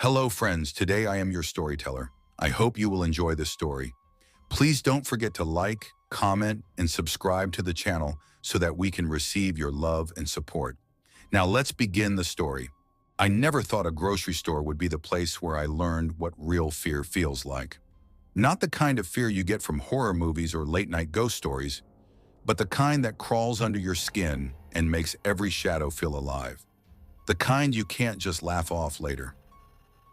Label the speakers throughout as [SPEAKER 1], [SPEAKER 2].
[SPEAKER 1] Hello, friends. Today I am your storyteller. I hope you will enjoy this story. Please don't forget to like, comment, and subscribe to the channel so that we can receive your love and support. Now let's begin the story. I never thought a grocery store would be the place where I learned what real fear feels like. Not the kind of fear you get from horror movies or late-night ghost stories, but the kind that crawls under your skin and makes every shadow feel alive. The kind you can't just laugh off later.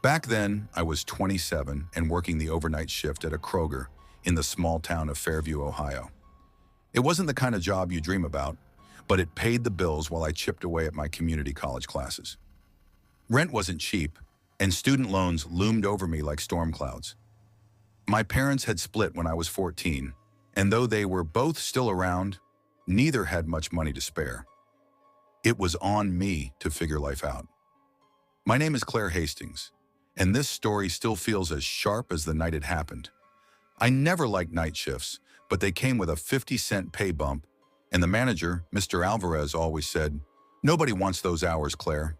[SPEAKER 1] Back then, I was 27 and working the overnight shift at a Kroger in the small town of Fairview, Ohio. It wasn't the kind of job you dream about, but it paid the bills while I chipped away at my community college classes. Rent wasn't cheap, and student loans loomed over me like storm clouds. My parents had split when I was 14, and though they were both still around, neither had much money to spare. It was on me to figure life out. My name is Claire Hastings, and this story still feels as sharp as the night it happened. I never liked night shifts, but they came with a 50-cent pay bump, and the manager, Mr. Alvarez, always said, "Nobody wants those hours, Claire.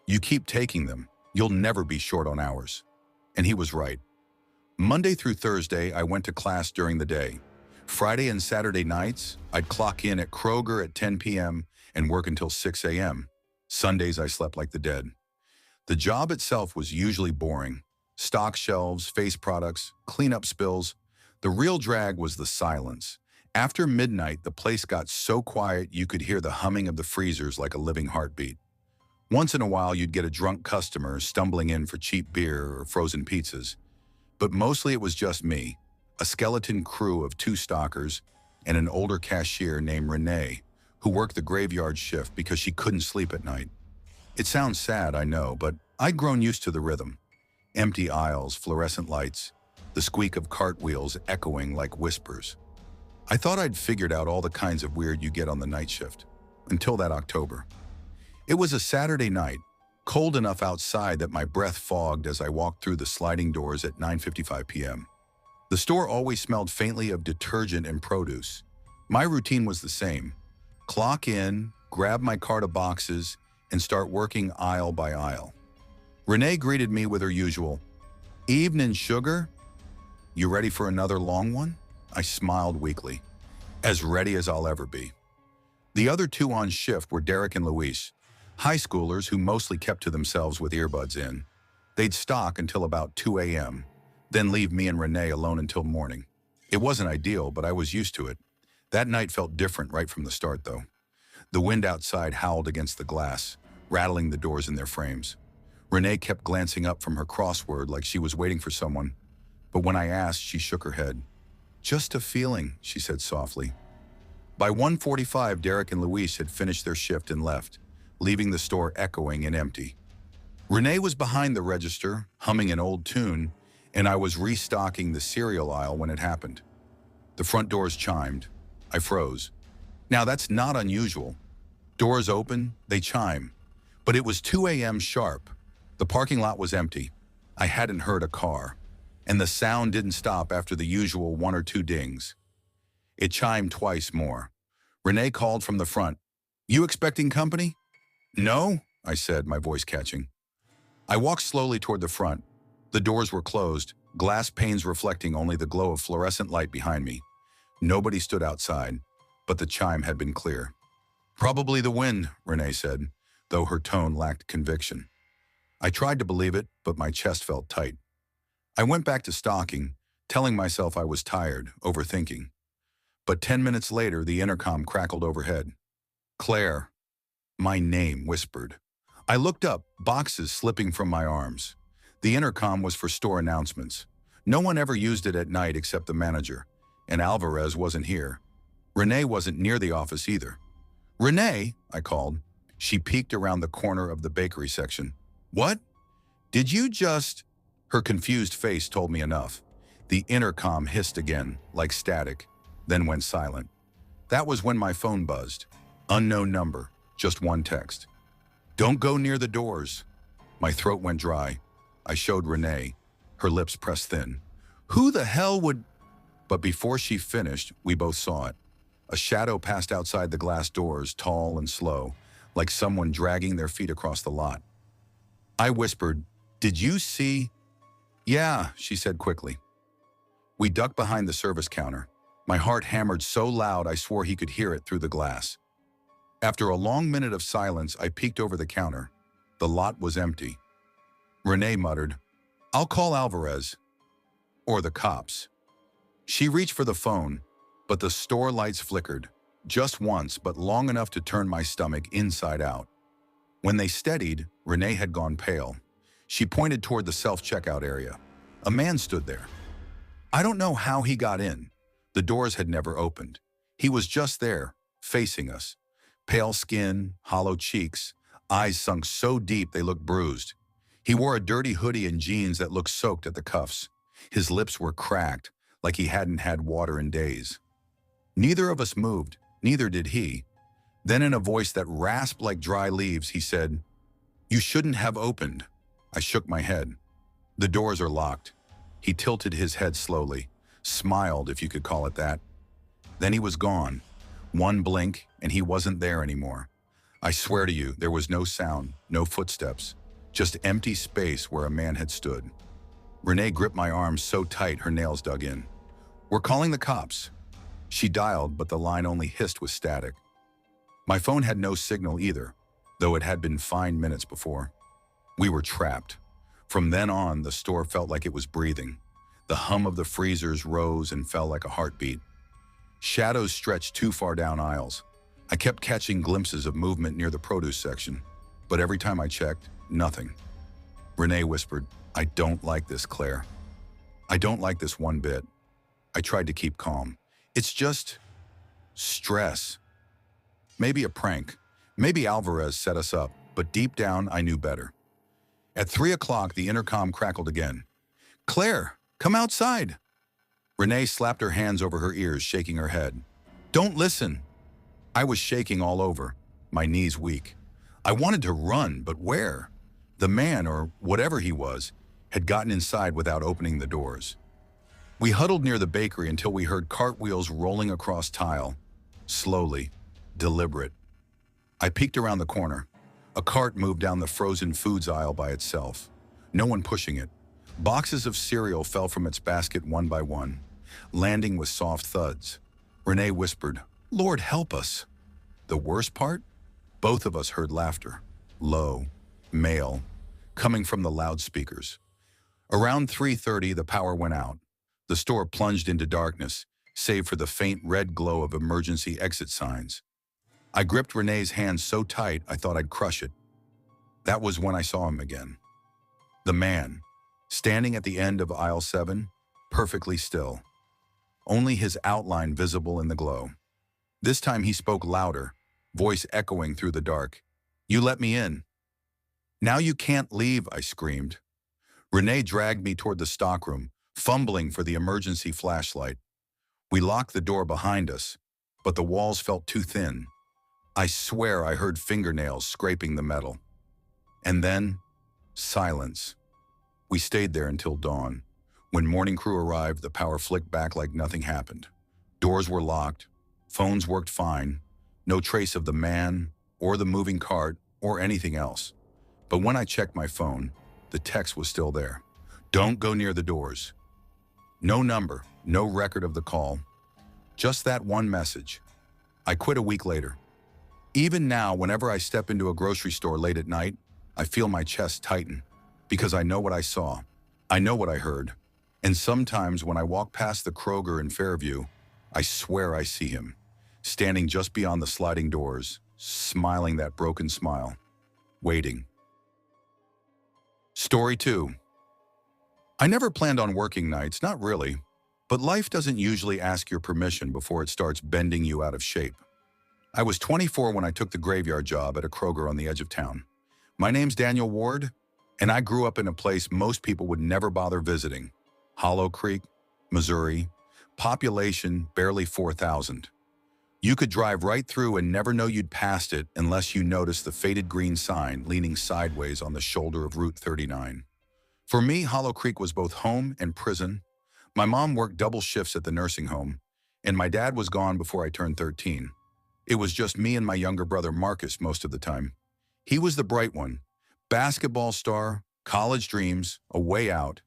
[SPEAKER 1] You keep taking them, you'll never be short on hours." And he was right. Monday through Thursday, I went to class during the day. Friday and Saturday nights, I'd clock in at Kroger at 10 p.m. and work until 6 a.m. Sundays, I slept like the dead. The job itself was usually boring. Stock shelves, face products, cleanup spills. The real drag was the silence. After midnight, the place got so quiet you could hear the humming of the freezers like a living heartbeat. Once in a while, you'd get a drunk customer stumbling in for cheap beer or frozen pizzas. But mostly it was just me, a skeleton crew of 2 stockers, and an older cashier named Renee, who worked the graveyard shift because she couldn't sleep at night. It sounds sad, I know, but I'd grown used to the rhythm. Empty aisles, fluorescent lights, the squeak of cartwheels echoing like whispers. I thought I'd figured out all the kinds of weird you get on the night shift, until that October. It was a Saturday night, cold enough outside that my breath fogged as I walked through the sliding doors at 9:55 p.m. The store always smelled faintly of detergent and produce. My routine was the same. Clock in, grab my cart of boxes, and start working aisle by aisle. Renee greeted me with her usual, "Evening, sugar? You ready for another long one?" I smiled weakly. As ready as I'll ever be. The other 2 on shift were Derek and Luis, high schoolers who mostly kept to themselves with earbuds in. They'd stock until about 2 a.m., then leave me and Renee alone until morning. It wasn't ideal, but I was used to it. That night felt different right from the start, though. The wind outside howled against the glass, rattling the doors in their frames. Renee kept glancing up from her crossword like she was waiting for someone, but when I asked, she shook her head. "Just a feeling," she said softly. By 1:45, Derek and Luis had finished their shift and left, leaving the store echoing and empty. Renee was behind the register, humming an old tune, and I was restocking the cereal aisle when it happened. The front doors chimed. I froze. Now that's not unusual. Doors open, they chime. But it was 2 a.m. sharp. The parking lot was empty. I hadn't heard a car. And the sound didn't stop after the usual 1 or 2 dings. It chimed twice more. Renee called from the front. "You expecting company?" "No," I said, my voice catching. I walked slowly toward the front. The doors were closed, glass panes reflecting only the glow of fluorescent light behind me. Nobody stood outside, but the chime had been clear. "Probably the wind," Renee said, though her tone lacked conviction. I tried to believe it, but my chest felt tight. I went back to stocking, telling myself I was tired, overthinking. But 10 minutes later, the intercom crackled overhead. "Claire," my name whispered. I looked up, boxes slipping from my arms. The intercom was for store announcements. No one ever used it at night except the manager, and Alvarez wasn't here. Renee wasn't near the office either. "Renee," I called. She peeked around the corner of the bakery section. "What? Did you just—" Her confused face told me enough. The intercom hissed again, like static, then went silent. That was when my phone buzzed. Unknown number, just one text. "Don't go near the doors." My throat went dry. I showed Renee, her lips pressed thin. "Who the hell would—" But before she finished, we both saw it. A shadow passed outside the glass doors, tall and slow, like someone dragging their feet across the lot. I whispered, Did you see? Yeah, she said quickly. We ducked behind the service counter. My heart hammered so loud I swore he could hear it through the glass. After a long minute of silence, I peeked over the counter. The lot was empty. Renee muttered, "I'll call Alvarez. Or the cops." She reached for the phone, but the store lights flickered, just once, but long enough to turn my stomach inside out. When they steadied, Renee had gone pale. She pointed toward the self-checkout area. A man stood there. I don't know how he got in. The doors had never opened. He was just there, facing us. Pale skin, hollow cheeks, eyes sunk so deep they looked bruised. He wore a dirty hoodie and jeans that looked soaked at the cuffs. His lips were cracked, like he hadn't had water in days. Neither of us moved, neither did he. Then in a voice that rasped like dry leaves, he said, "You shouldn't have opened." I shook my head. "The doors are locked." He tilted his head slowly, smiled if you could call it that. Then he was gone. One blink, and he wasn't there anymore. I swear to you, there was no sound, no footsteps, just empty space where a man had stood. Renee gripped my arm so tight her nails dug in. "We're calling the cops." She dialed, but the line only hissed with static. My phone had no signal either, though it had been fine minutes before. We were trapped. From then on, the store felt like it was breathing. The hum of the freezers rose and fell like a heartbeat. Shadows stretched too far down aisles. I kept catching glimpses of movement near the produce section, but every time I checked, nothing. Renee whispered, "I don't like this, Claire. I don't like this one bit." I tried to keep calm. "It's just stress. Maybe a prank. Maybe Alvarez set us up, but deep down I knew better." At 3 o'clock, the intercom crackled again. "Claire, come outside." Renee slapped her hands over her ears, shaking her head. "Don't listen." I was shaking all over, my knees weak. I wanted to run, but where? The man, or whatever he was, had gotten inside without opening the doors. We huddled near the bakery until we heard cartwheels rolling across tile. Slowly, deliberate. I peeked around the corner. A cart moved down the frozen foods aisle by itself. No one pushing it. Boxes of cereal fell from its basket one by one, landing with soft thuds. Renee whispered, "Lord help us." The worst part? Both of us heard laughter. Low, male, coming from the loudspeakers. Around 3:30, the power went out. The store plunged into darkness, save for the faint red glow of emergency exit signs. I gripped Renee's hand so tight I thought I'd crush it. That was when I saw him again. The man, standing at the end of aisle 7, perfectly still. Only his outline visible in the glow. This time he spoke louder, voice echoing through the dark. "You let me in." "Now you can't leave," I screamed. Renee dragged me toward the stockroom, fumbling for the emergency flashlight. We locked the door behind us, but the walls felt too thin. I swear I heard fingernails scraping the metal. And then, silence. We stayed there until dawn. When morning crew arrived, the power flicked back like nothing happened. Doors were locked, phones worked fine, no trace of the man, or the moving cart, or anything else. But when I checked my phone, the text was still there. "Don't go near the doors." No number, no record of the call. Just that one message. I quit a week later. Even now, whenever I step into a grocery store late at night, I feel my chest tighten, because I know what I saw. I know what I heard. And sometimes when I walk past the Kroger in Fairview, I swear I see him, standing just beyond the sliding doors, smiling that broken smile, waiting. Story 2. I never planned on working nights, not really, but life doesn't usually ask your permission before it starts bending you out of shape. I was 24 when I took the graveyard job at a Kroger on the edge of town. My name's Daniel Ward, and I grew up in a place most people would never bother visiting. Hollow Creek, Missouri, population barely 4,000. You could drive right through and never know you'd passed it unless you noticed the faded green sign leaning sideways on the shoulder of Route 39. For me, Hollow Creek was both home and prison. My mom worked double shifts at the nursing home, and my dad was gone before I turned 13. It was just me and my younger brother Marcus most of the time. He was the bright one, basketball star, college dreams, a way out.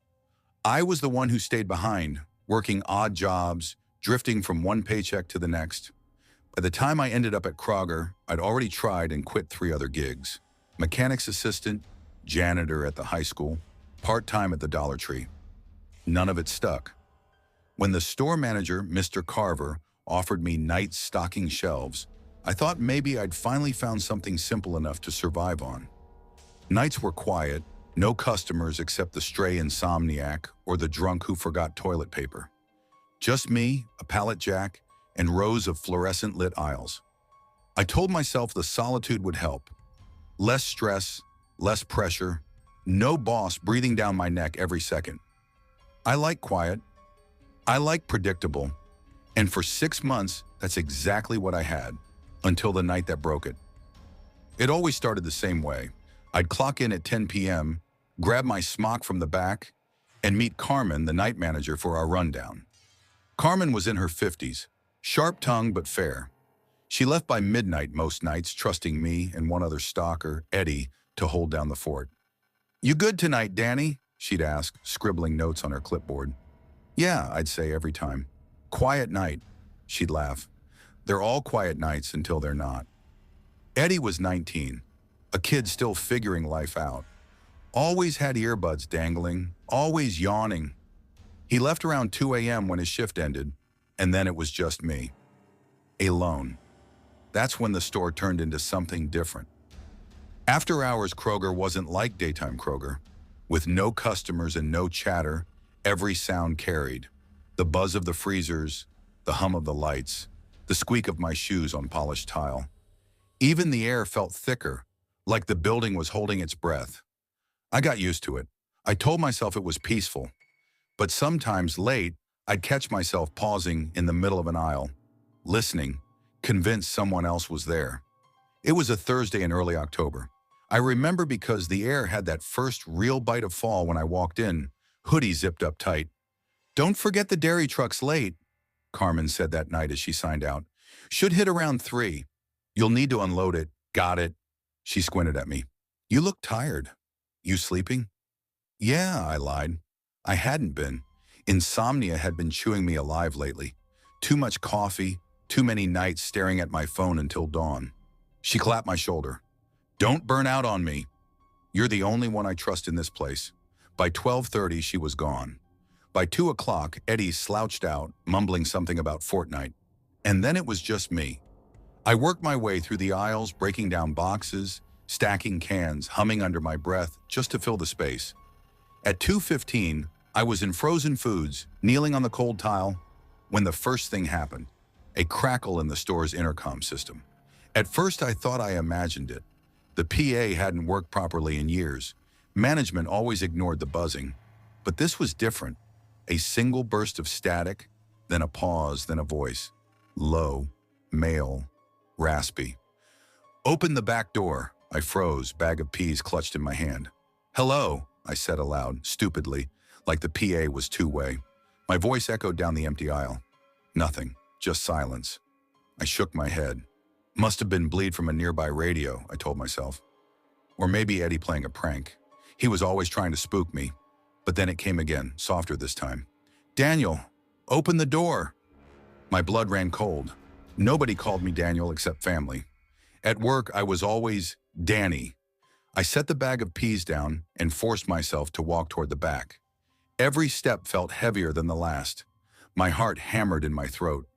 [SPEAKER 1] I was the one who stayed behind, working odd jobs, drifting from one paycheck to the next. By the time I ended up at Kroger, I'd already tried and quit 3 other gigs. Mechanics assistant, janitor at the high school, part-time at the Dollar Tree. None of it stuck. When the store manager, Mr. Carver, offered me night stocking shelves, I thought maybe I'd finally found something simple enough to survive on. Nights were quiet, no customers except the stray insomniac or the drunk who forgot toilet paper. Just me, a pallet jack, and rows of fluorescent lit aisles. I told myself the solitude would help. Less stress, less pressure, no boss breathing down my neck every second. I like quiet. I like predictable. And for 6 months, that's exactly what I had, until the night that broke it. It always started the same way. I'd clock in at 10 p.m., grab my smock from the back, and meet Carmen, the night manager, for our rundown. Carmen was in her 50s, sharp-tongued but fair. She left by midnight most nights, trusting me and one other stalker, Eddie, to hold down the fort. "You good tonight, Danny?" she'd ask, scribbling notes on her clipboard. "Yeah," I'd say every time. "Quiet night," she'd laugh. "They're all quiet nights until they're not." Eddie was 19, a kid still figuring life out. Always had earbuds dangling, always yawning. He left around 2 a.m. when his shift ended, and then it was just me. Alone. That's when the store turned into something different. After hours Kroger wasn't like daytime Kroger. With no customers and no chatter, every sound carried. The buzz of the freezers, the hum of the lights, the squeak of my shoes on polished tile. Even the air felt thicker, like the building was holding its breath. I got used to it. I told myself it was peaceful. But sometimes late, I'd catch myself pausing in the middle of an aisle, listening, convinced someone else was there. It was a Thursday in early October. I remember because the air had that first real bite of fall when I walked in, hoodie zipped up tight. "Don't forget the dairy truck's late," Carmen said that night as she signed out. "Should hit around 3. You'll need to unload it. Got it." She squinted at me. "You look tired. You sleeping?" "Yeah," I lied. I hadn't been. Insomnia had been chewing me alive lately. Too much coffee, too many nights staring at my phone until dawn. She clapped my shoulder. "Don't burn out on me. You're the only one I trust in this place." By 12:30, she was gone. By 2 o'clock, Eddie slouched out, mumbling something about Fortnite. And then it was just me. I worked my way through the aisles, breaking down boxes, stacking cans, humming under my breath just to fill the space. At 2:15, I was in frozen foods, kneeling on the cold tile, when the first thing happened, a crackle in the store's intercom system. At first, I thought I imagined it. The PA hadn't worked properly in years. Management always ignored the buzzing. But this was different. A single burst of static, then a pause, then a voice. Low, male, raspy. "Open the back door." I froze, bag of peas clutched in my hand. "Hello," I said aloud, stupidly, like the PA was two-way. My voice echoed down the empty aisle. Nothing, just silence. I shook my head. Must have been bleed from a nearby radio, I told myself. Or maybe Eddie playing a prank. He was always trying to spook me. But then it came again, softer this time. "Daniel, open the door." My blood ran cold. Nobody called me Daniel except family. At work, I was always Danny. I set the bag of peas down and forced myself to walk toward the back. Every step felt heavier than the last. My heart hammered in my throat.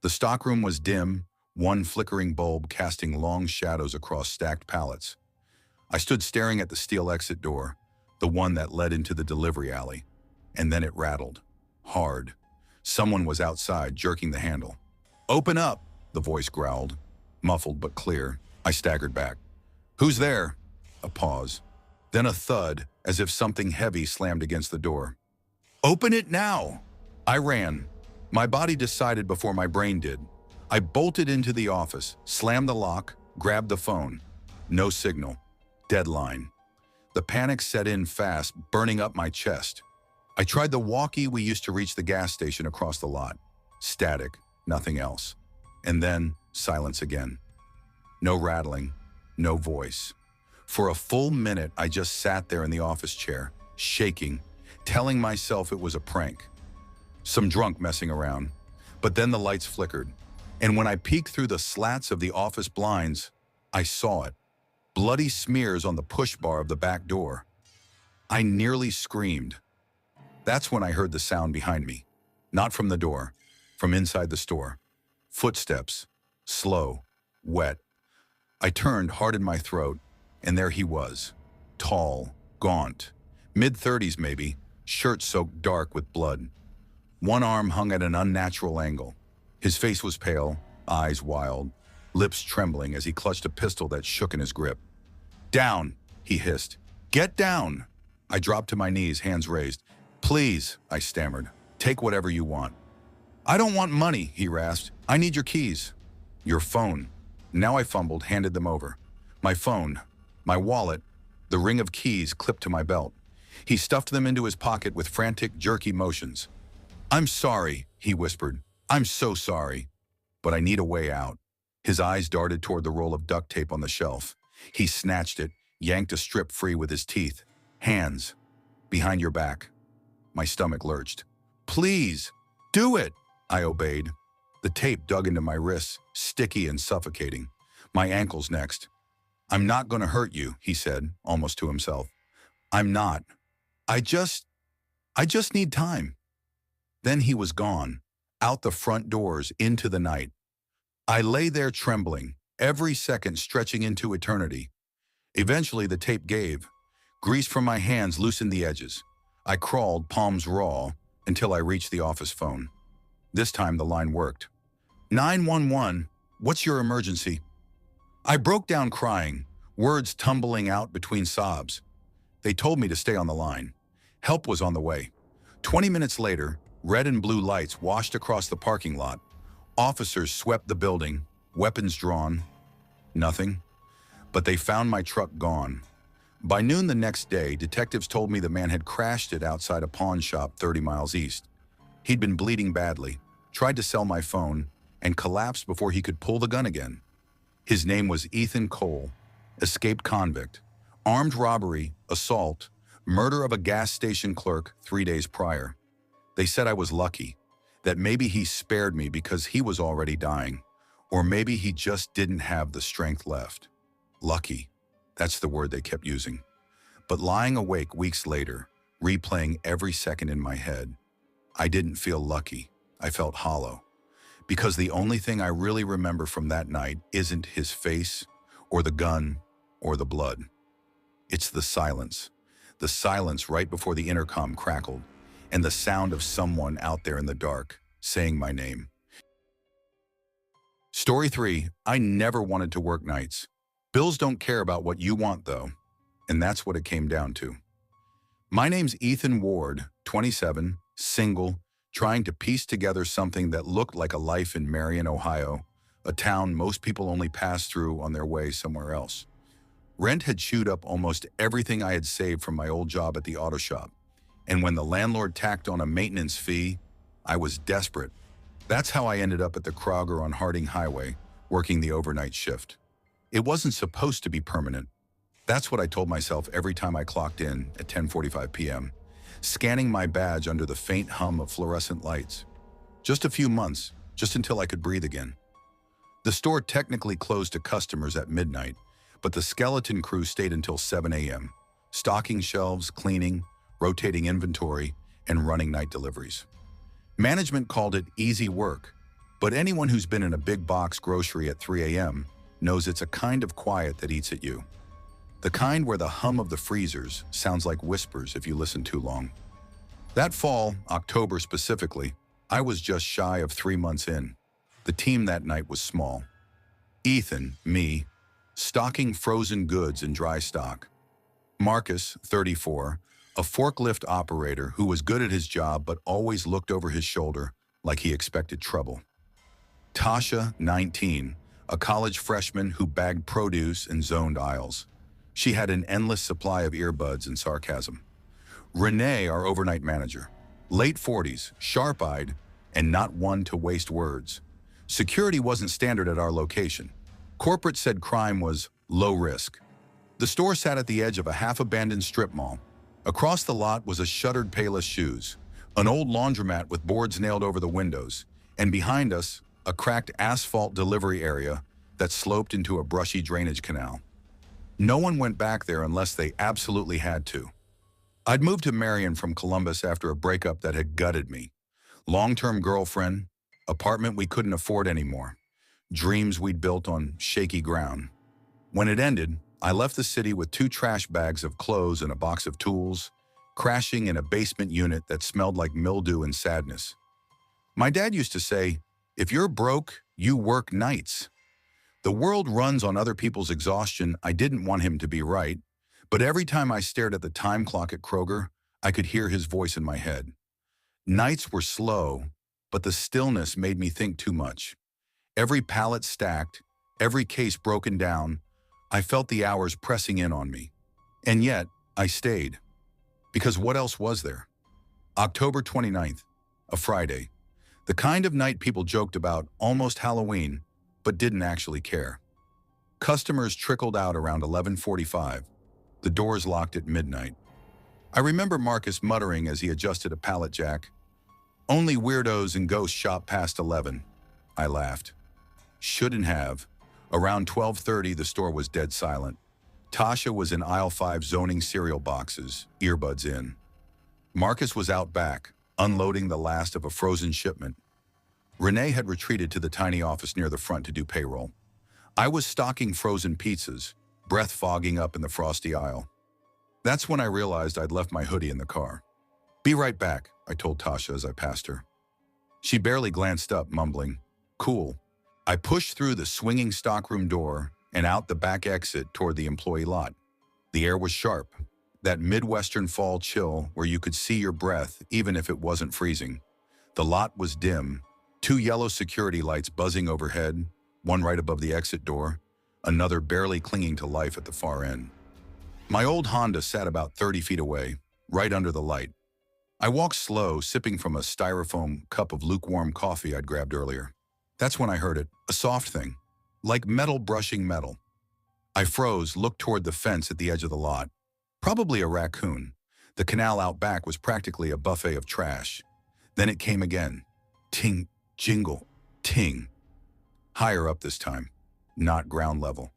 [SPEAKER 1] The stockroom was dim, one flickering bulb casting long shadows across stacked pallets. I stood staring at the steel exit door, the one that led into the delivery alley. And then it rattled. Hard. Someone was outside, jerking the handle. "Open up," the voice growled. Muffled but clear. I staggered back. "Who's there?" A pause. Then a thud, as if something heavy slammed against the door. "Open it now!" I ran. My body decided before my brain did. I bolted into the office, slammed the lock, grabbed the phone. No signal. Deadline. The panic set in fast, burning up my chest. I tried the walkie we used to reach the gas station across the lot. Static, nothing else. And then, silence again. No rattling, no voice. For a full minute, I just sat there in the office chair, shaking, telling myself it was a prank. Some drunk messing around. But then the lights flickered, and when I peeked through the slats of the office blinds, I saw it. Bloody smears on the push bar of the back door. I nearly screamed. That's when I heard the sound behind me. Not from the door, from inside the store. Footsteps, slow, wet. I turned, hard in my throat, and there he was. Tall, gaunt, mid-30s maybe, shirt soaked dark with blood. One arm hung at an unnatural angle. His face was pale, eyes wild, lips trembling as he clutched a pistol that shook in his grip. "Down," he hissed. "Get down!" I dropped to my knees, hands raised. "Please," I stammered, "take whatever you want." "I don't want money," he rasped. "I need your keys." "Your phone." Now I fumbled, handed them over. My phone, my wallet, the ring of keys clipped to my belt. He stuffed them into his pocket with frantic, jerky motions. "I'm sorry," he whispered. "I'm so sorry. But I need a way out." His eyes darted toward the roll of duct tape on the shelf. He snatched it, yanked a strip free with his teeth. "Hands. Behind your back." My stomach lurched. "Please, do it!" I obeyed. The tape dug into my wrists, sticky and suffocating. My ankles next. "I'm not going to hurt you," he said, almost to himself. "I'm not. I just need time." Then he was gone, out the front doors, into the night. I lay there trembling, every second stretching into eternity. Eventually the tape gave. Grease from my hands loosened the edges. I crawled, palms raw, until I reached the office phone. This time the line worked. 911, what's your emergency?" I broke down crying, words tumbling out between sobs. They told me to stay on the line. Help was on the way. 20 minutes later, red and blue lights washed across the parking lot. Officers swept the building, weapons drawn. Nothing. But they found my truck gone. By noon the next day, detectives told me the man had crashed it outside a pawn shop 30 miles east. He'd been bleeding badly, tried to sell my phone, and collapsed before he could pull the gun again. His name was Ethan Cole, escaped convict, armed robbery, assault, murder of a gas station clerk 3 days prior. They said I was lucky, that maybe he spared me because he was already dying, or maybe he just didn't have the strength left. Lucky, that's the word they kept using. But lying awake weeks later, replaying every second in my head, I didn't feel lucky, I felt hollow. Because the only thing I really remember from that night isn't his face, or the gun, or the blood. It's the silence right before the intercom crackled, and the sound of someone out there in the dark saying my name. Story 3, I never wanted to work nights. Bills don't care about what you want, though, and that's what it came down to. My name's Ethan Ward, 27, single, trying to piece together something that looked like a life in Marion, Ohio, a town most people only pass through on their way somewhere else. Rent had chewed up almost everything I had saved from my old job at the auto shop, and when the landlord tacked on a maintenance fee, I was desperate. That's how I ended up at the Kroger on Harding Highway, working the overnight shift. It wasn't supposed to be permanent. That's what I told myself every time I clocked in at 10:45 p.m., scanning my badge under the faint hum of fluorescent lights. Just a few months, just until I could breathe again. The store technically closed to customers at midnight, but the skeleton crew stayed until 7 a.m., stocking shelves, cleaning, rotating inventory, and running night deliveries. Management called it easy work, but anyone who's been in a big box grocery at 3 a.m. knows it's a kind of quiet that eats at you. The kind where the hum of the freezers sounds like whispers if you listen too long. That fall, October specifically, I was just shy of 3 months in. The team that night was small. Ethan, me, stocking frozen goods in dry stock. Marcus, 34, a forklift operator who was good at his job but always looked over his shoulder like he expected trouble. Tasha, 19, a college freshman who bagged produce and zoned aisles. She had an endless supply of earbuds and sarcasm. Renee, our overnight manager, late 40s, sharp-eyed, and not one to waste words. Security wasn't standard at our location. Corporate said crime was low risk. The store sat at the edge of a half-abandoned strip mall. Across the lot was a shuttered Payless Shoes, an old laundromat with boards nailed over the windows, and behind us, a cracked asphalt delivery area that sloped into a brushy drainage canal. No one went back there unless they absolutely had to. I'd moved to Marion from Columbus after a breakup that had gutted me. Long-term girlfriend, apartment we couldn't afford anymore, dreams we'd built on shaky ground. When it ended, I left the city with 2 trash bags of clothes and a box of tools, crashing in a basement unit that smelled like mildew and sadness. My dad used to say, "If you're broke, you work nights." The world runs on other people's exhaustion. I didn't want him to be right, but every time I stared at the time clock at Kroger, I could hear his voice in my head. Nights were slow, but the stillness made me think too much. Every pallet stacked, every case broken down, I felt the hours pressing in on me. And yet, I stayed. Because what else was there? October 29th, a Friday. The kind of night people joked about, almost Halloween, but didn't actually care. Customers trickled out around 11:45. The doors locked at midnight. I remember Marcus muttering as he adjusted a pallet jack, "Only weirdos and ghosts shop past 11. I laughed. Shouldn't have. Around 12:30, the store was dead silent. Tasha was in aisle 5 zoning cereal boxes, earbuds in. Marcus was out back, unloading the last of a frozen shipment. Renee had retreated to the tiny office near the front to do payroll. I was stocking frozen pizzas, breath fogging up in the frosty aisle. That's when I realized I'd left my hoodie in the car. "Be right back," I told Tasha as I passed her. She barely glanced up, mumbling, "Cool." I pushed through the swinging stockroom door and out the back exit toward the employee lot. The air was sharp, that Midwestern fall chill where you could see your breath even if it wasn't freezing. The lot was dim, 2 yellow security lights buzzing overhead, one right above the exit door, another barely clinging to life at the far end. My old Honda sat about 30 feet away, right under the light. I walked slow, sipping from a styrofoam cup of lukewarm coffee I'd grabbed earlier. That's when I heard it, a soft thing, like metal brushing metal. I froze, looked toward the fence at the edge of the lot. Probably a raccoon. The canal out back was practically a buffet of trash. Then it came again. Ting, jingle, ting. Higher up this time, not ground level.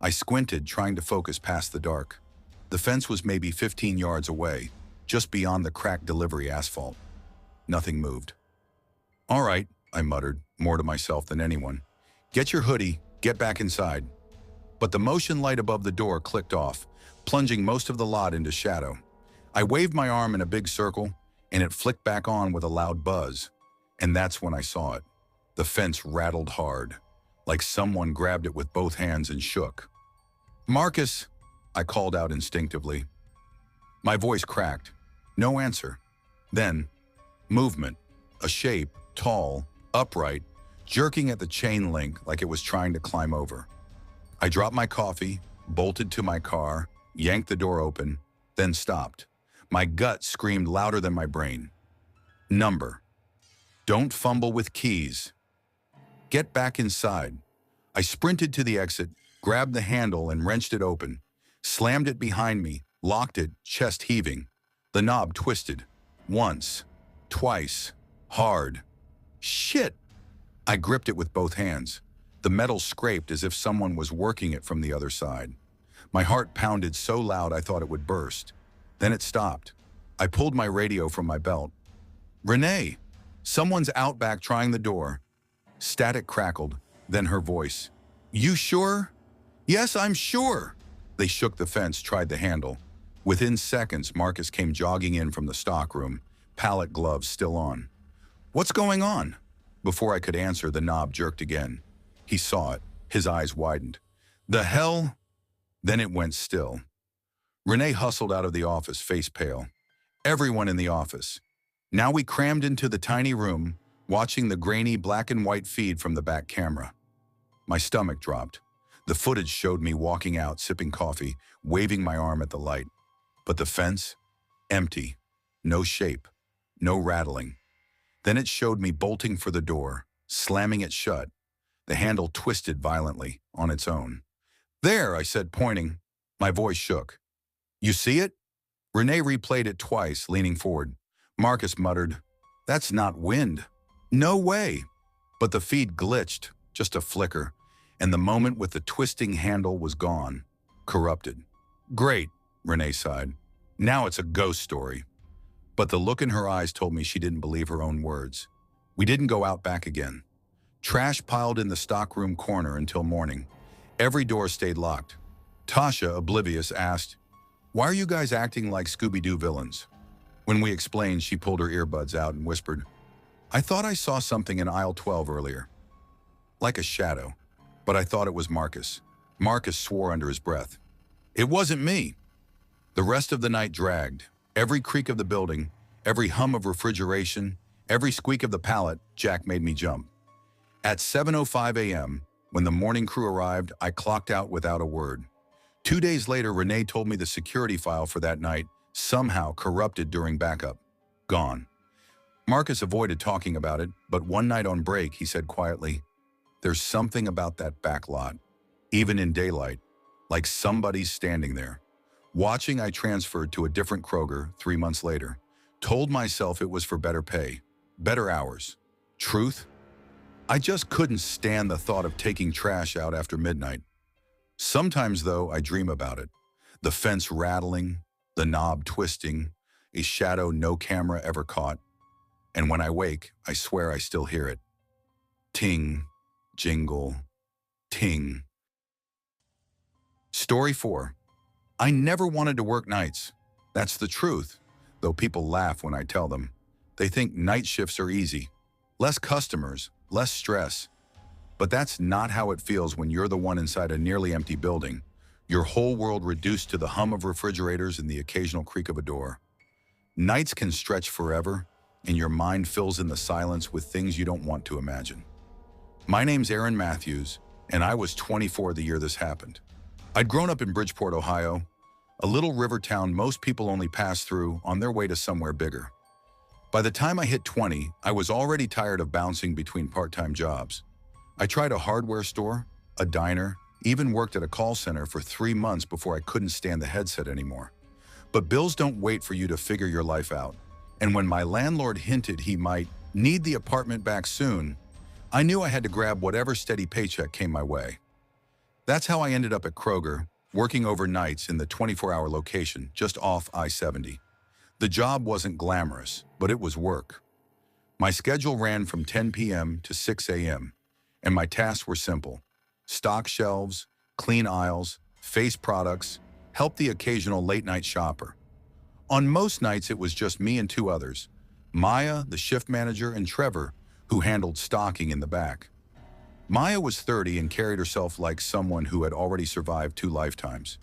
[SPEAKER 1] I squinted, trying to focus past the dark. The fence was maybe 15 yards away, just beyond the cracked delivery asphalt. Nothing moved. "All right," I muttered, more to myself than anyone. "Get your hoodie, get back inside." But the motion light above the door clicked off, plunging most of the lot into shadow. I waved my arm in a big circle, and it flicked back on with a loud buzz. And that's when I saw it. The fence rattled hard, like someone grabbed it with both hands and shook. "Marcus," I called out instinctively. My voice cracked. No answer. Then, movement, a shape, tall, upright, jerking at the chain link like it was trying to climb over. I dropped my coffee, bolted to my car, yanked the door open, then stopped. My gut screamed louder than my brain. Number. Don't fumble with keys. Get back inside. I sprinted to the exit, grabbed the handle and wrenched it open, slammed it behind me, locked it, chest heaving. The knob twisted. Once, twice, hard. Shit! I gripped it with both hands. The metal scraped as if someone was working it from the other side. My heart pounded so loud I thought it would burst. Then it stopped. I pulled my radio from my belt. "Renee, someone's out back trying the door." Static crackled, then her voice. "You sure?" "Yes, I'm sure." They shook the fence, tried the handle. Within seconds, Marcus came jogging in from the stockroom, pallet gloves still on. "What's going on?" Before I could answer, the knob jerked again. He saw it. His eyes widened. "The hell?" Then it went still. Renee hustled out of the office, face pale. Everyone in the office. Now we crammed into the tiny room, watching the grainy black and white feed from the back camera. My stomach dropped. The footage showed me walking out, sipping coffee, waving my arm at the light. But the fence? Empty. No shape. No rattling. Then it showed me bolting for the door, slamming it shut. The handle twisted violently, on its own. "There," I said, pointing. My voice shook. You see it? Renee replayed it twice, leaning forward. Marcus muttered, That's not wind. No way. But the feed glitched, just a flicker, and the moment with the twisting handle was gone, corrupted. Great, Renee sighed. Now it's a ghost story. But the look in her eyes told me she didn't believe her own words. We didn't go out back again. Trash piled in the stockroom corner until morning. Every door stayed locked. Tasha, oblivious, asked, Why are you guys acting like Scooby-Doo villains? When we explained, she pulled her earbuds out and whispered, I thought I saw something in aisle 12 earlier. Like a shadow. But I thought it was Marcus. Marcus swore under his breath. It wasn't me. The rest of the night dragged. Every creak of the building, every hum of refrigeration, every squeak of the pallet, Jack made me jump. At 7:05 a.m., when the morning crew arrived, I clocked out without a word. 2 days later, Renee told me the security file for that night, somehow corrupted during backup. Gone. Marcus avoided talking about it, but one night on break, he said quietly, There's something about that back lot, even in daylight, like somebody's standing there. Watching, I transferred to a different Kroger 3 months later. Told myself it was for better pay, better hours. Truth? I just couldn't stand the thought of taking trash out after midnight. Sometimes, though, I dream about it. The fence rattling, the knob twisting, a shadow no camera ever caught. And when I wake, I swear I still hear it. Ting, jingle, ting. Story 4. I never wanted to work nights. That's the truth, though people laugh when I tell them. They think night shifts are easy. Less customers, less stress. But that's not how it feels when you're the one inside a nearly empty building, your whole world reduced to the hum of refrigerators and the occasional creak of a door. Nights can stretch forever, and your mind fills in the silence with things you don't want to imagine. My name's Aaron Matthews, and I was 24 the year this happened. I'd grown up in Bridgeport, Ohio, a little river town most people only pass through on their way to somewhere bigger. By the time I hit 20, I was already tired of bouncing between part-time jobs. I tried a hardware store, a diner, even worked at a call center for 3 months before I couldn't stand the headset anymore. But bills don't wait for you to figure your life out. And when my landlord hinted he might need the apartment back soon, I knew I had to grab whatever steady paycheck came my way. That's how I ended up at Kroger, working overnights in the 24-hour location just off I-70. The job wasn't glamorous, but it was work. My schedule ran from 10 p.m. to 6 a.m., and my tasks were simple. Stock shelves, clean aisles, face products, help the occasional late-night shopper. On most nights, it was just me and 2 others, Maya, the shift manager, and Trevor, who handled stocking in the back. Maya was 30 and carried herself like someone who had already survived 2 lifetimes.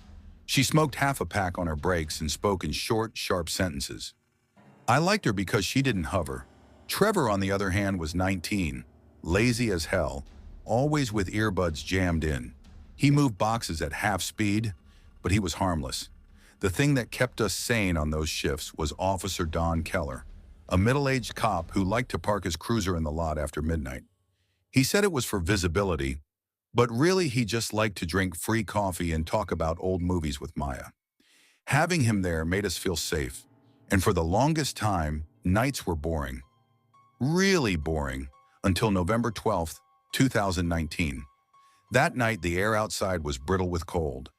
[SPEAKER 1] She smoked half a pack on her breaks and spoke in short, sharp sentences. I liked her because she didn't hover. Trevor, on the other hand, was 19, lazy as hell, always with earbuds jammed in. He moved boxes at half speed, but he was harmless. The thing that kept us sane on those shifts was Officer Don Keller, a middle-aged cop who liked to park his cruiser in the lot after midnight. He said it was for visibility, but really he just liked to drink free coffee and talk about old movies with Maya. Having him there made us feel safe, and for the longest time, nights were boring. Really boring, until November 12th, 2019. That night, the air outside was brittle with cold.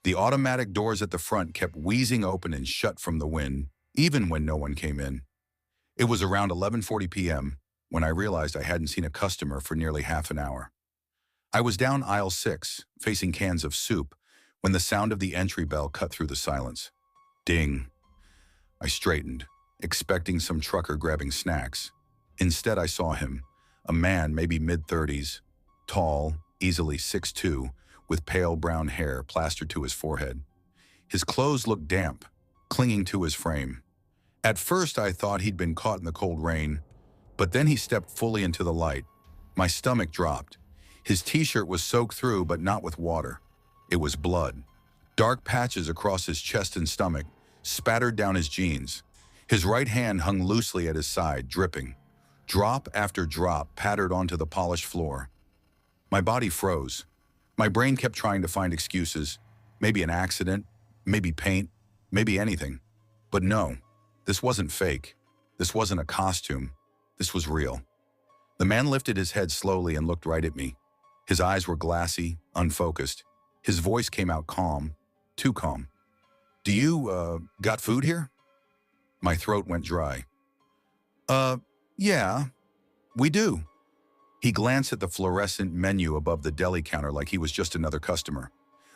[SPEAKER 1] The automatic doors at the front kept wheezing open and shut from the wind, even when no one came in. It was around 11:40 p.m. when I realized I hadn't seen a customer for nearly half an hour. I was down aisle 6, facing cans of soup, when the sound of the entry bell cut through the silence. Ding. I straightened, expecting some trucker grabbing snacks. Instead, I saw him, a man maybe mid-30s, tall, easily 6'2", with pale brown hair plastered to his forehead. His clothes looked damp, clinging to his frame. At first, I thought he'd been caught in the cold rain, but then he stepped fully into the light. My stomach dropped. His t-shirt was soaked through, but not with water. It was blood. Dark patches across his chest and stomach, spattered down his jeans. His right hand hung loosely at his side, dripping. Drop after drop pattered onto the polished floor. My body froze. My brain kept trying to find excuses. Maybe an accident, maybe paint, maybe anything. But no, this wasn't fake. This wasn't a costume. This was real. The man lifted his head slowly and looked right at me. His eyes were glassy, unfocused. His voice came out calm, too calm. "Do you, got food here?" My throat went dry. Yeah, we do." He glanced at the fluorescent menu above the deli counter like he was just another customer.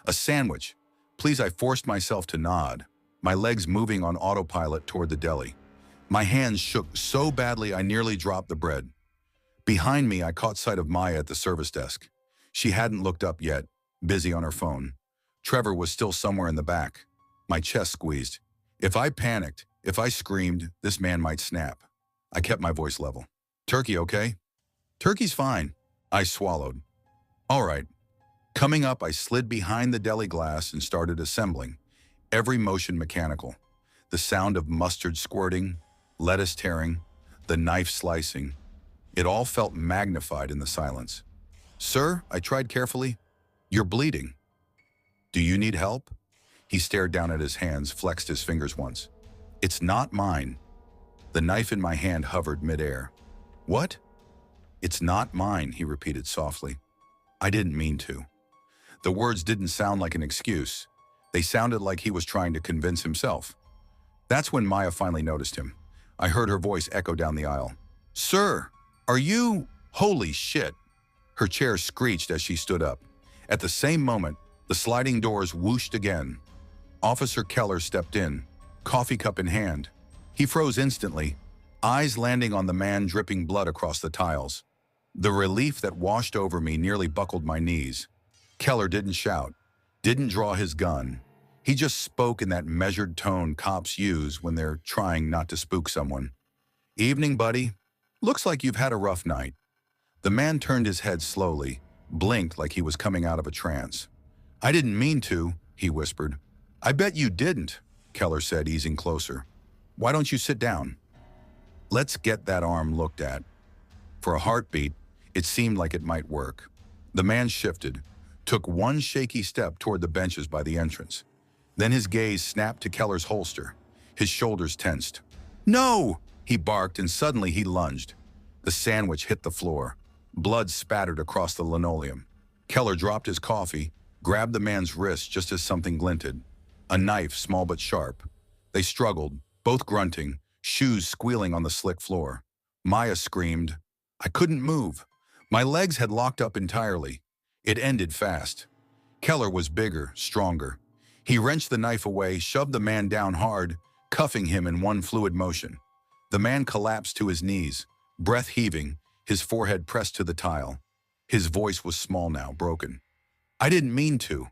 [SPEAKER 1] "A sandwich. Please." I forced myself to nod, my legs moving on autopilot toward the deli. My hands shook so badly I nearly dropped the bread. Behind me, I caught sight of Maya at the service desk. She hadn't looked up yet, busy on her phone. Trevor was still somewhere in the back. My chest squeezed. If I panicked, if I screamed, this man might snap. I kept my voice level. "Turkey okay?" "Turkey's fine." I swallowed. "All right." Coming up, I slid behind the deli glass and started assembling, every motion mechanical. The sound of mustard squirting, lettuce tearing, the knife slicing. It all felt magnified in the silence. "Sir," I tried carefully, "you're bleeding. Do you need help?" He stared down at his hands, flexed his fingers once. "It's not mine." The knife in my hand hovered midair. "What?" "It's not mine," he repeated softly. I didn't mean to. The words didn't sound like an excuse. They sounded like he was trying to convince himself. That's when Maya finally noticed him. I heard her voice echo down the aisle. "Sir, are you—" "Holy shit!" Her chair screeched as she stood up. At the same moment, the sliding doors whooshed again. Officer Keller stepped in, coffee cup in hand. He froze instantly, eyes landing on the man dripping blood across the tiles. The relief that washed over me nearly buckled my knees. Keller didn't shout, didn't draw his gun. He just spoke in that measured tone cops use when they're trying not to spook someone. "Evening, buddy. Looks like you've had a rough night." The man turned his head slowly, blinked like he was coming out of a trance. "I didn't mean to," he whispered. "I bet you didn't," Keller said, easing closer. "Why don't you sit down? Let's get that arm looked at." For a heartbeat, it seemed like it might work. The man shifted, took one shaky step toward the benches by the entrance. Then his gaze snapped to Keller's holster. His shoulders tensed. "No!" he barked, and suddenly he lunged. The sandwich hit the floor. Blood spattered across the linoleum. Keller dropped his coffee, grabbed the man's wrist just as something glinted. A knife, small but sharp. They struggled, both grunting, shoes squealing on the slick floor. Maya screamed. I couldn't move. My legs had locked up entirely. It ended fast. Keller was bigger, stronger. He wrenched the knife away, shoved the man down hard, cuffing him in one fluid motion. The man collapsed to his knees, breath heaving, his forehead pressed to the tile. His voice was small now, broken. "I didn't mean to.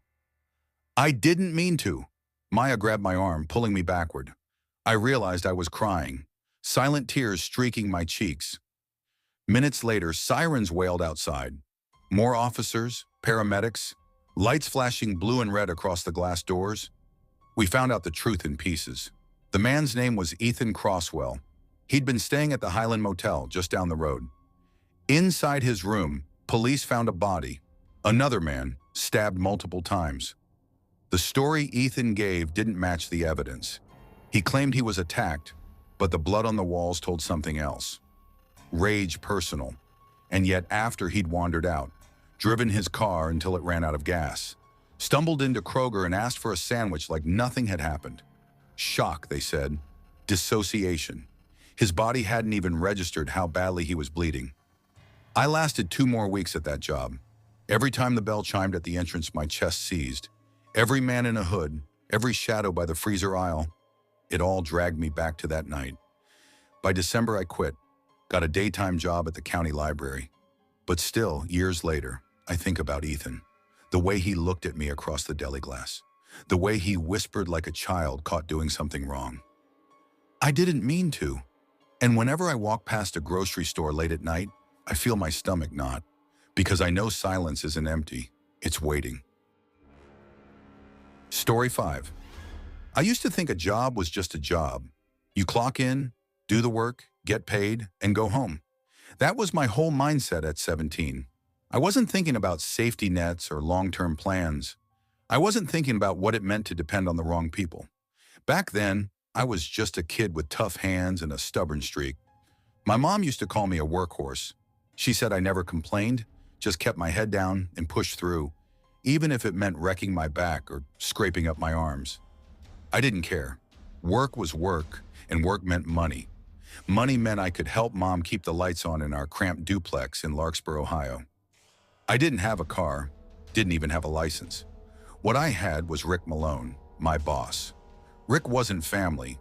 [SPEAKER 1] I didn't mean to." Maya grabbed my arm, pulling me backward. I realized I was crying, silent tears streaking my cheeks. Minutes later, sirens wailed outside. More officers, paramedics, lights flashing blue and red across the glass doors. We found out the truth in pieces. The man's name was Ethan Crosswell. He'd been staying at the Highland Motel just down the road. Inside his room, police found a body. Another man, stabbed multiple times. The story Ethan gave didn't match the evidence. He claimed he was attacked, but the blood on the walls told something else. Rage personal. And yet after he'd wandered out, driven his car until it ran out of gas, stumbled into Kroger and asked for a sandwich like nothing had happened. Shock, they said. Dissociation. His body hadn't even registered how badly he was bleeding. I lasted 2 more weeks at that job. Every time the bell chimed at the entrance, my chest seized. Every man in a hood, every shadow by the freezer aisle, it all dragged me back to that night. By December, I quit, got a daytime job at the county library. But still, years later, I think about Ethan, the way he looked at me across the deli glass, the way he whispered like a child caught doing something wrong. I didn't mean to. And whenever I walk past a grocery store late at night, I feel my stomach knot, because I know silence isn't empty, it's waiting. Story 5. I used to think a job was just a job. You clock in, do the work, get paid, and go home. That was my whole mindset at 17. I wasn't thinking about safety nets or long-term plans. I wasn't thinking about what it meant to depend on the wrong people. Back then, I was just a kid with tough hands and a stubborn streak. My mom used to call me a workhorse. She said I never complained, just kept my head down and pushed through, even if it meant wrecking my back or scraping up my arms. I didn't care. Work was work, and work meant money. Money meant I could help Mom keep the lights on in our cramped duplex in Larkspur, Ohio. I didn't have a car, didn't even have a license. What I had was Rick Malone, my boss. Rick wasn't family,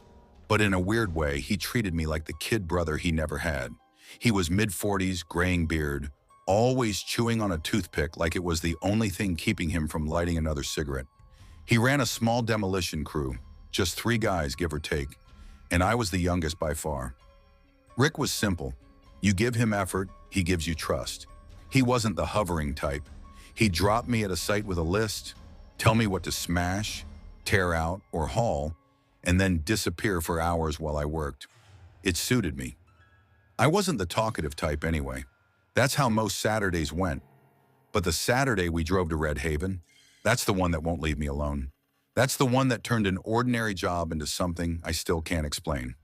[SPEAKER 1] but in a weird way, he treated me like the kid brother he never had. He was mid-40s, graying beard, always chewing on a toothpick like it was the only thing keeping him from lighting another cigarette. He ran a small demolition crew, just 3 guys, give or take, and I was the youngest by far. Rick was simple. You give him effort, he gives you trust. He wasn't the hovering type. He'd drop me at a site with a list, tell me what to smash, tear out, or haul, and then disappear for hours while I worked. It suited me. I wasn't the talkative type anyway. That's how most Saturdays went. But the Saturday we drove to Red Haven, that's the one that won't leave me alone. That's the one that turned an ordinary job into something I still can't explain.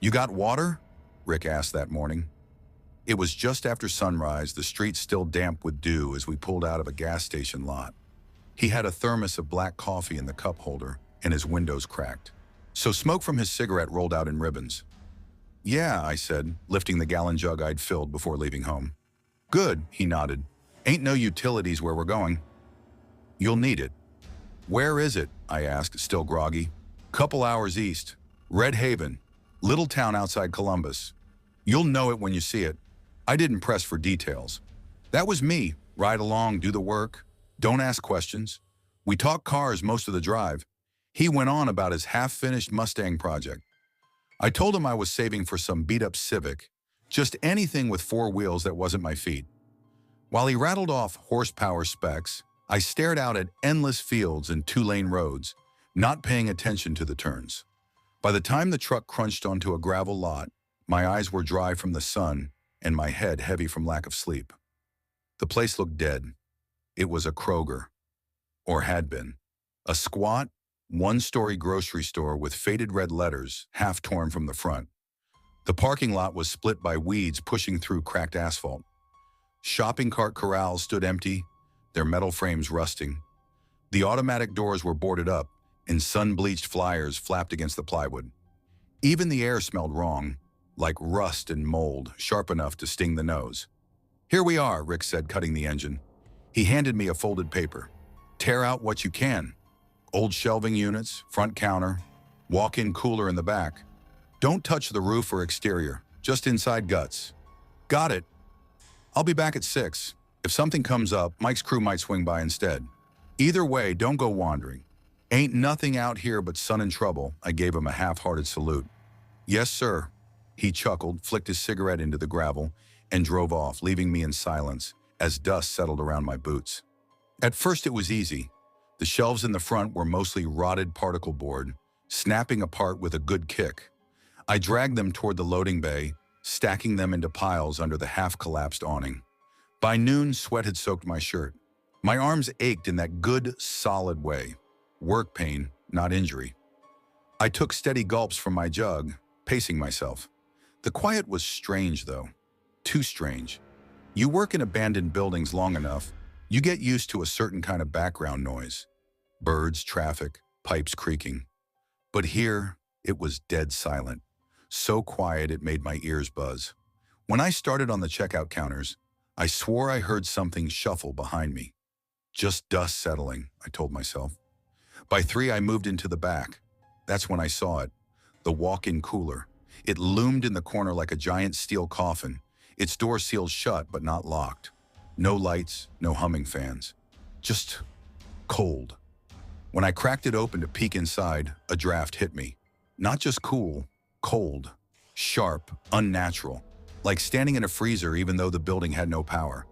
[SPEAKER 1] "You got water?" Rick asked that morning. It was just after sunrise, the streets still damp with dew as we pulled out of a gas station lot. He had a thermos of black coffee in the cup holder, and his windows cracked. So smoke from his cigarette rolled out in ribbons. "Yeah," I said, lifting the gallon jug I'd filled before leaving home. "Good," he nodded. "Ain't no utilities where we're going." "You'll need it." "Where is it?" I asked, still groggy. "Couple hours east. Red Haven. Little town outside Columbus. You'll know it when you see it." I didn't press for details. That was me. Ride along, do the work. Don't ask questions. We talked cars most of the drive. He went on about his half-finished Mustang project. I told him I was saving for some beat-up Civic, just anything with 4 wheels that wasn't my feet. While he rattled off horsepower specs, I stared out at endless fields and 2-lane roads, not paying attention to the turns. By the time the truck crunched onto a gravel lot, my eyes were dry from the sun and my head heavy from lack of sleep. The place looked dead. It was a Kroger, or had been. A squat, 1-story grocery store with faded red letters, half torn from the front. The parking lot was split by weeds pushing through cracked asphalt. Shopping cart corrals stood empty, their metal frames rusting. The automatic doors were boarded up, and sun-bleached flyers flapped against the plywood. Even the air smelled wrong, like rust and mold, sharp enough to sting the nose. "Here we are," Rick said, cutting the engine. He handed me a folded paper. "Tear out what you can. Old shelving units, front counter, walk-in cooler in the back. Don't touch the roof or exterior, just inside guts." "Got it. I'll be back at 6. If something comes up, Mike's crew might swing by instead. Either way, don't go wandering. Ain't nothing out here but sun and trouble." I gave him a half-hearted salute. "Yes, sir." He chuckled, flicked his cigarette into the gravel, and drove off, leaving me in silence as dust settled around my boots. At first it was easy. The shelves in the front were mostly rotted particle board, snapping apart with a good kick. I dragged them toward the loading bay, stacking them into piles under the half-collapsed awning. By noon, sweat had soaked my shirt. My arms ached in that good, solid way. Work pain, not injury. I took steady gulps from my jug, pacing myself. The quiet was strange, though. Too strange. You work in abandoned buildings long enough, you get used to a certain kind of background noise. Birds, traffic, pipes creaking. But here, it was dead silent. So quiet it made my ears buzz. When I started on the checkout counters, I swore I heard something shuffle behind me. Just dust settling, I told myself. By 3, I moved into the back. That's when I saw it. The walk-in cooler. It loomed in the corner like a giant steel coffin, its door sealed shut but not locked. No lights, no humming fans. Just cold. When I cracked it open to peek inside, a draft hit me. Not just cool, cold, sharp, unnatural, like standing in a freezer even though the building had no power.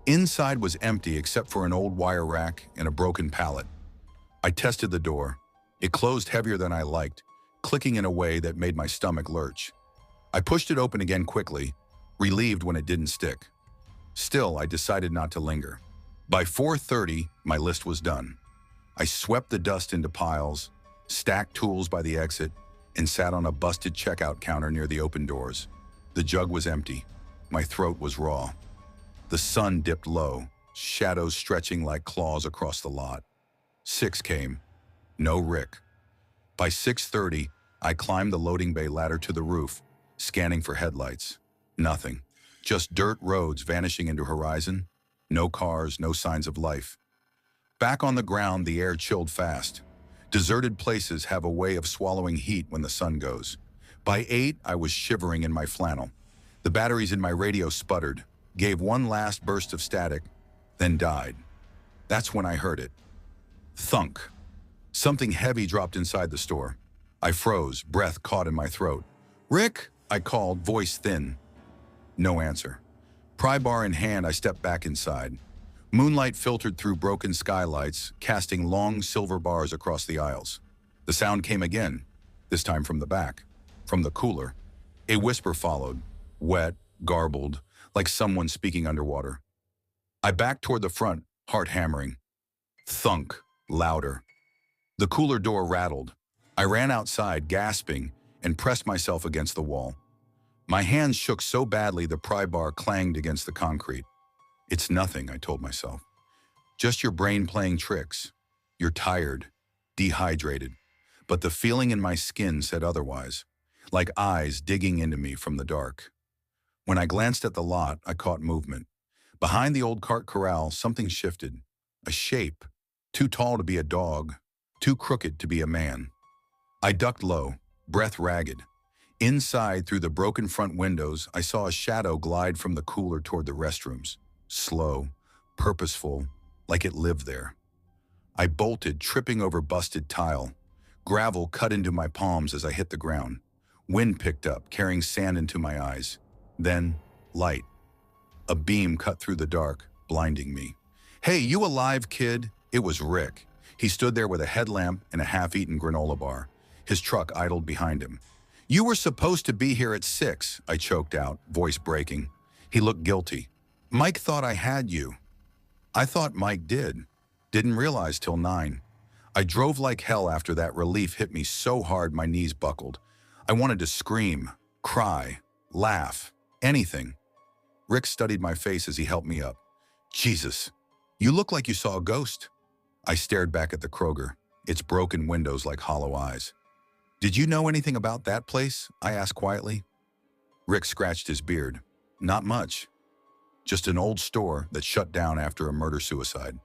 [SPEAKER 1] Inside was empty except for an old wire rack and a broken pallet. I tested the door. It closed heavier than I liked, clicking in a way that made my stomach lurch. I pushed it open again quickly, relieved when it didn't stick. Still, I decided not to linger. By 4:30, my list was done. I swept the dust into piles, stacked tools by the exit, and sat on a busted checkout counter near the open doors. The jug was empty. My throat was raw. The sun dipped low, shadows stretching like claws across the lot. 6 came. No Rick. By 6:30, I climbed the loading bay ladder to the roof, scanning for headlights. Nothing. Just dirt roads vanishing into horizon. No cars, no signs of life. Back on the ground, the air chilled fast. Deserted places have a way of swallowing heat when the sun goes. By 8, I was shivering in my flannel. The batteries in my radio sputtered, gave one last burst of static, then died. That's when I heard it. Thunk. Something heavy dropped inside the store. I froze, breath caught in my throat. "Rick," I called, voice thin. No answer. Pry bar in hand, I stepped back inside. Moonlight filtered through broken skylights, casting long silver bars across the aisles. The sound came again, this time from the back, from the cooler. A whisper followed, wet, garbled, like someone speaking underwater. I backed toward the front, heart hammering. Thunk, louder. The cooler door rattled. I ran outside, gasping, and pressed myself against the wall. My hands shook so badly the pry bar clanged against the concrete. "It's nothing," I told myself. "Just your brain playing tricks. You're tired, dehydrated." But the feeling in my skin said otherwise, like eyes digging into me from the dark. When I glanced at the lot, I caught movement. Behind the old cart corral, something shifted. A shape, too tall to be a dog, too crooked to be a man. I ducked low, breath ragged. Inside, through the broken front windows, I saw a shadow glide from the cooler toward the restrooms. Slow, purposeful, like it lived there. I bolted, tripping over busted tile. Gravel cut into my palms as I hit the ground. Wind picked up, carrying sand into my eyes. Then, light. A beam cut through the dark, blinding me. "Hey, you alive, kid?" It was Rick. He stood there with a headlamp and a half-eaten granola bar. His truck idled behind him. "You were supposed to be here at 6, I choked out, voice breaking. He looked guilty. "Mike thought I had you." I thought Mike did. Didn't realize till 9. I drove like hell after that. Relief hit me so hard my knees buckled. I wanted to scream, cry, laugh, anything. Rick studied my face as he helped me up. "Jesus, you look like you saw a ghost." I stared back at the Kroger, its broken windows like hollow eyes. "Did you know anything about that place?" I asked quietly. Rick scratched his beard. "Not much. Just an old store that shut down after a murder-suicide.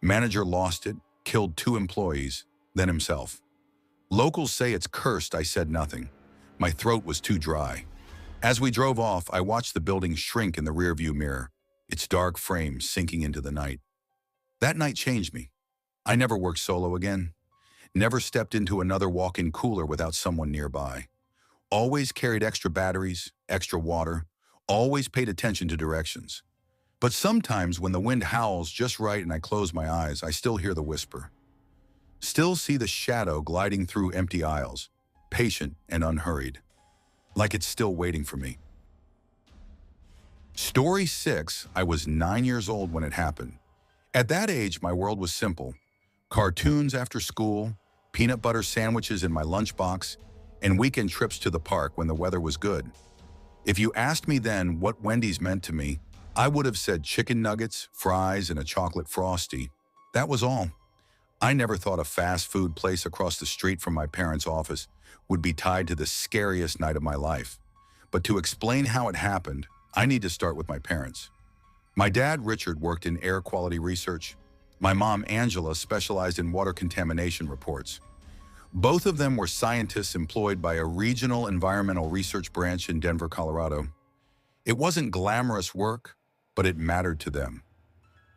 [SPEAKER 1] Manager lost it, killed 2 employees, then himself. Locals say it's cursed." I said nothing. My throat was too dry. As we drove off, I watched the building shrink in the rearview mirror, its dark frame sinking into the night. That night changed me. I never worked solo again. Never stepped into another walk-in cooler without someone nearby. Always carried extra batteries, extra water, always paid attention to directions. But sometimes when the wind howls just right and I close my eyes, I still hear the whisper. Still see the shadow gliding through empty aisles, patient and unhurried, like it's still waiting for me. Story 6, I was 9 years old when it happened. At that age, my world was simple. Cartoons after school, peanut butter sandwiches in my lunchbox, and weekend trips to the park when the weather was good. If you asked me then what Wendy's meant to me, I would have said chicken nuggets, fries, and a chocolate Frosty. That was all. I never thought a fast food place across the street from my parents' office would be tied to the scariest night of my life. But to explain how it happened, I need to start with my parents. My dad, Richard, worked in air quality research. My mom, Angela, specialized in water contamination reports. Both of them were scientists employed by a regional environmental research branch in Denver, Colorado. It wasn't glamorous work, but it mattered to them.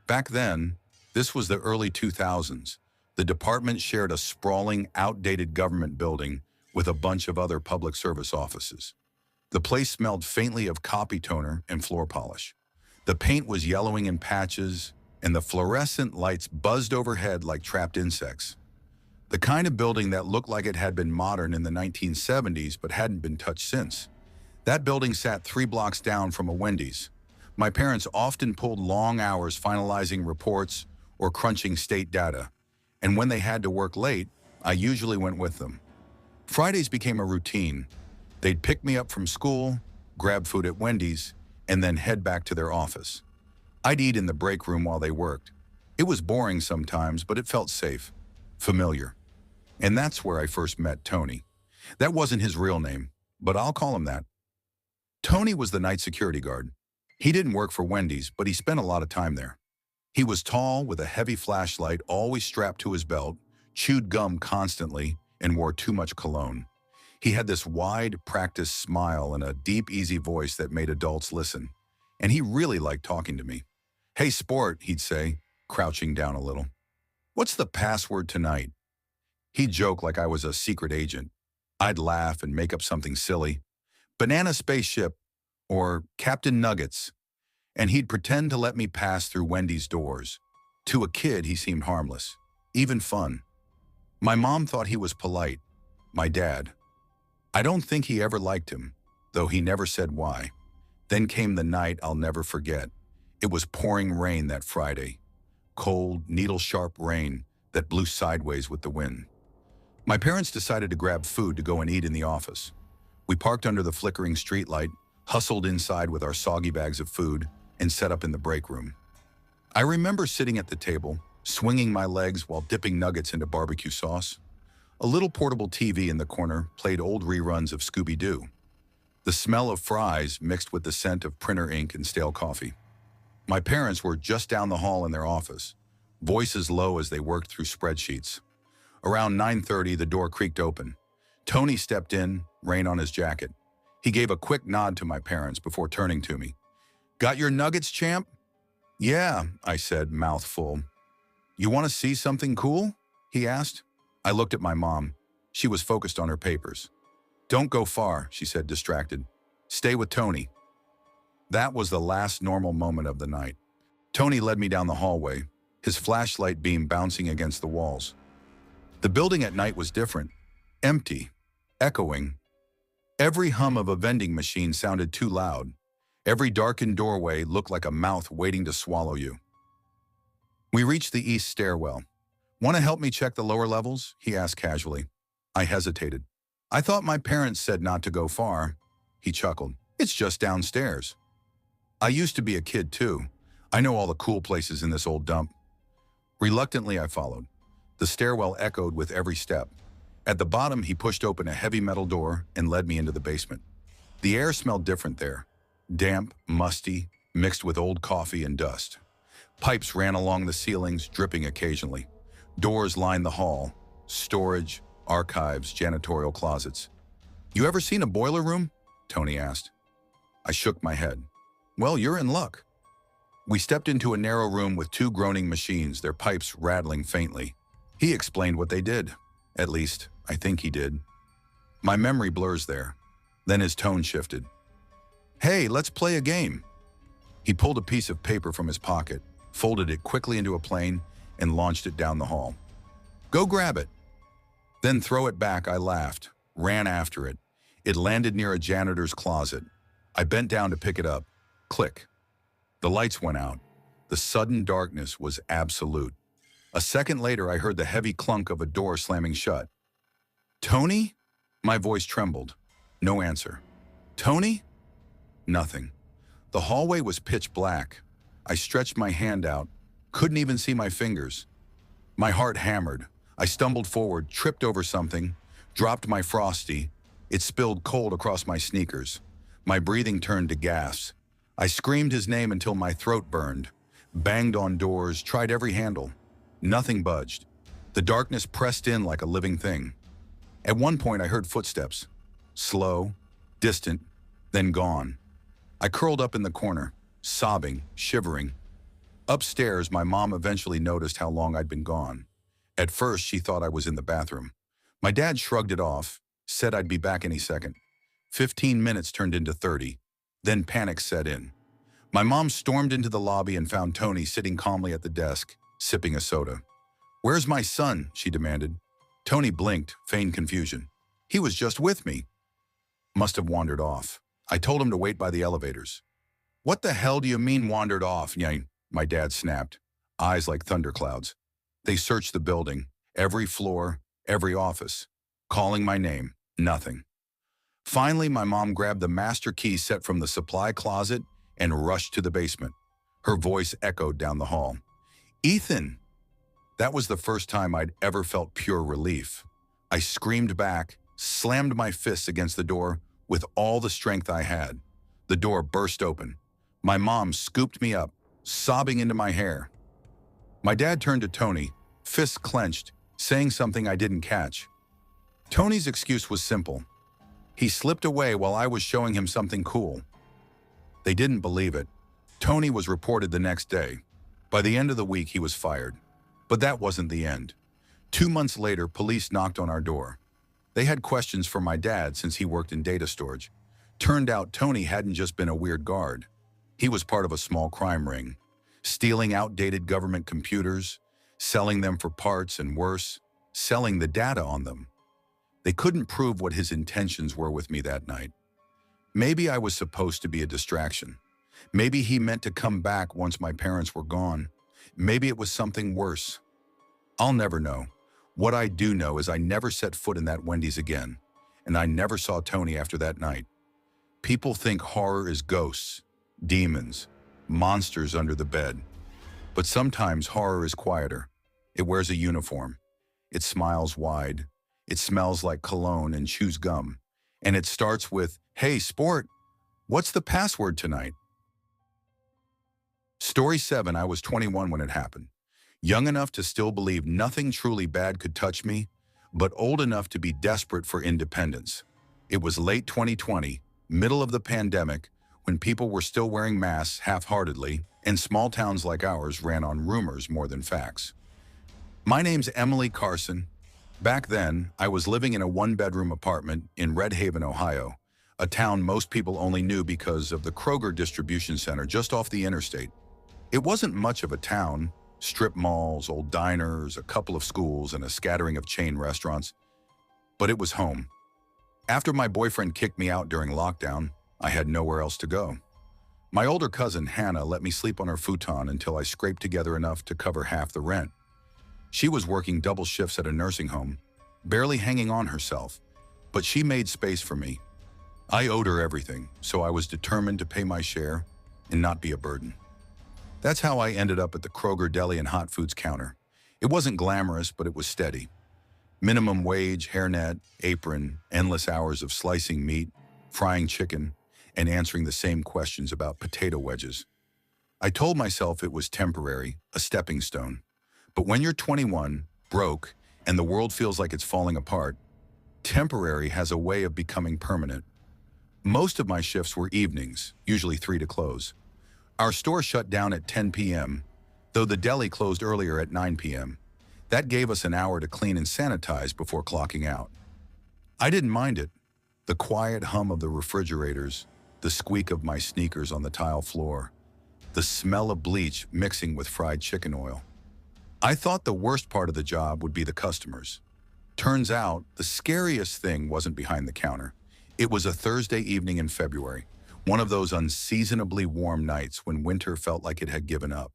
[SPEAKER 1] Back then, this was the early 2000s. The department shared a sprawling, outdated government building with a bunch of other public service offices. The place smelled faintly of copy toner and floor polish. The paint was yellowing in patches, and the fluorescent lights buzzed overhead like trapped insects. The kind of building that looked like it had been modern in the 1970s but hadn't been touched since. That building sat 3 blocks down from a Wendy's. My parents often pulled long hours finalizing reports or crunching state data, and when they had to work late, I usually went with them. Fridays became a routine. They'd pick me up from school, grab food at Wendy's, and then head back to their office. I'd eat in the break room while they worked. It was boring sometimes, but it felt safe, familiar. And that's where I first met Tony. That wasn't his real name, but I'll call him that. Tony was the night security guard. He didn't work for Wendy's, but he spent a lot of time there. He was tall, with a heavy flashlight always strapped to his belt, chewed gum constantly, and wore too much cologne. He had this wide, practiced smile and a deep, easy voice that made adults listen. And he really liked talking to me. "Hey, sport," he'd say, crouching down a little. "What's the password tonight?" He'd joke like I was a secret agent. I'd laugh and make up something silly. "Banana spaceship," or "Captain Nuggets." And he'd pretend to let me pass through Wendy's doors. To a kid, he seemed harmless, even fun. My mom thought he was polite. My dad. I don't think he ever liked him, though he never said why. Then came the night I'll never forget. It was pouring rain that Friday. Cold, needle-sharp rain that blew sideways with the wind. My parents decided to grab food to go and eat in the office. We parked under the flickering streetlight, hustled inside with our soggy bags of food, and set up in the break room. I remember sitting at the table, swinging my legs while dipping nuggets into barbecue sauce. A little portable TV in the corner played old reruns of Scooby-Doo. The smell of fries mixed with the scent of printer ink and stale coffee. My parents were just down the hall in their office, voices low as they worked through spreadsheets. Around 9:30, the door creaked open. Tony stepped in, rain on his jacket. He gave a quick nod to my parents before turning to me. "Got your nuggets, champ?" "Yeah," I said, mouth full. "You want to see something cool?" he asked. I looked at my mom. She was focused on her papers. "Don't go far," she said, distracted. "Stay with Tony." That was the last normal moment of the night. Tony led me down the hallway, his flashlight beam bouncing against the walls. The building at night was different, empty, echoing. Every hum of a vending machine sounded too loud. Every darkened doorway looked like a mouth waiting to swallow you. We reached the east stairwell. "Want to help me check the lower levels?" he asked casually. I hesitated. "I thought my parents said not to go far." He chuckled. "It's just downstairs." I used to be a kid too. I know all the cool places in this old dump. Reluctantly, I followed. The stairwell echoed with every step. At the bottom, he pushed open a heavy metal door and led me into the basement. The air smelled different there. Damp, musty, mixed with old coffee and dust. Pipes ran along the ceilings, dripping occasionally. Doors lined the hall. Storage, archives, janitorial closets. "You ever seen a boiler room?" Tony asked. I shook my head. "Well, you're in luck." We stepped into a narrow room with two groaning machines, their pipes rattling faintly. He explained what they did. At least, I think he did. My memory blurs there. Then his tone shifted. "Hey, let's play a game." He pulled a piece of paper from his pocket, folded it quickly into a plane, and launched it down the hall. "Go grab it." "Then throw it back," I laughed, ran after it. It landed near a janitor's closet. I bent down to pick it up. Click. The lights went out. The sudden darkness was absolute. A second later, I heard the heavy clunk of a door slamming shut. "Tony?" My voice trembled. No answer. "Tony?" Nothing. The hallway was pitch black. I stretched my hand out, couldn't even see my fingers. My heart hammered. I stumbled forward, tripped over something, dropped my Frosty. It spilled cold across my sneakers. My breathing turned to gasps. I screamed his name until my throat burned, banged on doors, tried every handle. Nothing budged. The darkness pressed in like a living thing. At one point, I heard footsteps. Slow, distant, then gone. I curled up in the corner, sobbing, shivering. Upstairs, my mom eventually noticed how long I'd been gone. At first, she thought I was in the bathroom. My dad shrugged it off, said I'd be back any second. 15 minutes turned into 30. Then panic set in. My mom stormed into the lobby and found Tony sitting calmly at the desk, sipping a soda. "Where's my son?" she demanded. Tony blinked, feigned confusion. "He was just with me." Must have wandered off. I told him to wait by the elevators. "What the hell do you mean wandered off, Yang?" My dad snapped, eyes like thunderclouds. "They searched the building. Every floor, every office. Calling my name. Nothing. Finally, my mom grabbed the master key set from the supply closet and rushed to the basement. Her voice echoed down the hall. "Ethan!" That was the first time I'd ever felt pure relief. I screamed back, slammed my fists against the door with all the strength I had. The door burst open. My mom scooped me up, sobbing into my hair. My dad turned to Tony, fists clenched, saying something I didn't catch. Tony's excuse was simple. He slipped away while I was showing him something cool. They didn't believe it. Tony was reported the next day. By the end of the week, he was fired. But that wasn't the end. 2 months later, police knocked on our door. They had questions for my dad since he worked in data storage. Turned out Tony hadn't just been a weird guard. He was part of a small crime ring, stealing outdated government computers, selling them for parts, and worse, selling the data on them. They couldn't prove what his intentions were with me that night. Maybe I was supposed to be a distraction. Maybe he meant to come back once my parents were gone. Maybe it was something worse. I'll never know. What I do know is I never set foot in that Wendy's again, and I never saw Tony after that night. People think horror is ghosts, demons, monsters under the bed. But sometimes horror is quieter. It wears a uniform. It smiles wide. It smells like cologne and chews gum. And it starts with, "Hey, sport, what's the password tonight?" Story 7, I was 21 when it happened. Young enough to still believe nothing truly bad could touch me, but old enough to be desperate for independence. It was late 2020, middle of the pandemic, when people were still wearing masks half-heartedly, and small towns like ours ran on rumors more than facts. My name's Emily Carson. Back then, I was living in a one-bedroom apartment in Red Haven, Ohio, a town most people only knew because of the Kroger distribution center just off the interstate. It wasn't much of a town, strip malls, old diners, a couple of schools, and a scattering of chain restaurants, but it was home. After my boyfriend kicked me out during lockdown, I had nowhere else to go. My older cousin, Hannah, let me sleep on her futon until I scraped together enough to cover half the rent. She was working double shifts at a nursing home, barely hanging on herself, but she made space for me. I owed her everything, so I was determined to pay my share and not be a burden. That's how I ended up at the Kroger deli and hot foods counter. It wasn't glamorous, but it was steady. Minimum wage, hairnet, apron, endless hours of slicing meat, frying chicken, and answering the same questions about potato wedges. I told myself it was temporary, a stepping stone. But when you're 21, broke, and the world feels like it's falling apart, temporary has a way of becoming permanent. Most of my shifts were evenings, usually 3 to close. Our store shut down at 10 p.m., though the deli closed earlier at 9 p.m. That gave us an hour to clean and sanitize before clocking out. I didn't mind it. The quiet hum of the refrigerators, the squeak of my sneakers on the tile floor, the smell of bleach mixing with fried chicken oil. I thought the worst part of the job would be the customers. Turns out, the scariest thing wasn't behind the counter. It was a Thursday evening in February, one of those unseasonably warm nights when winter felt like it had given up.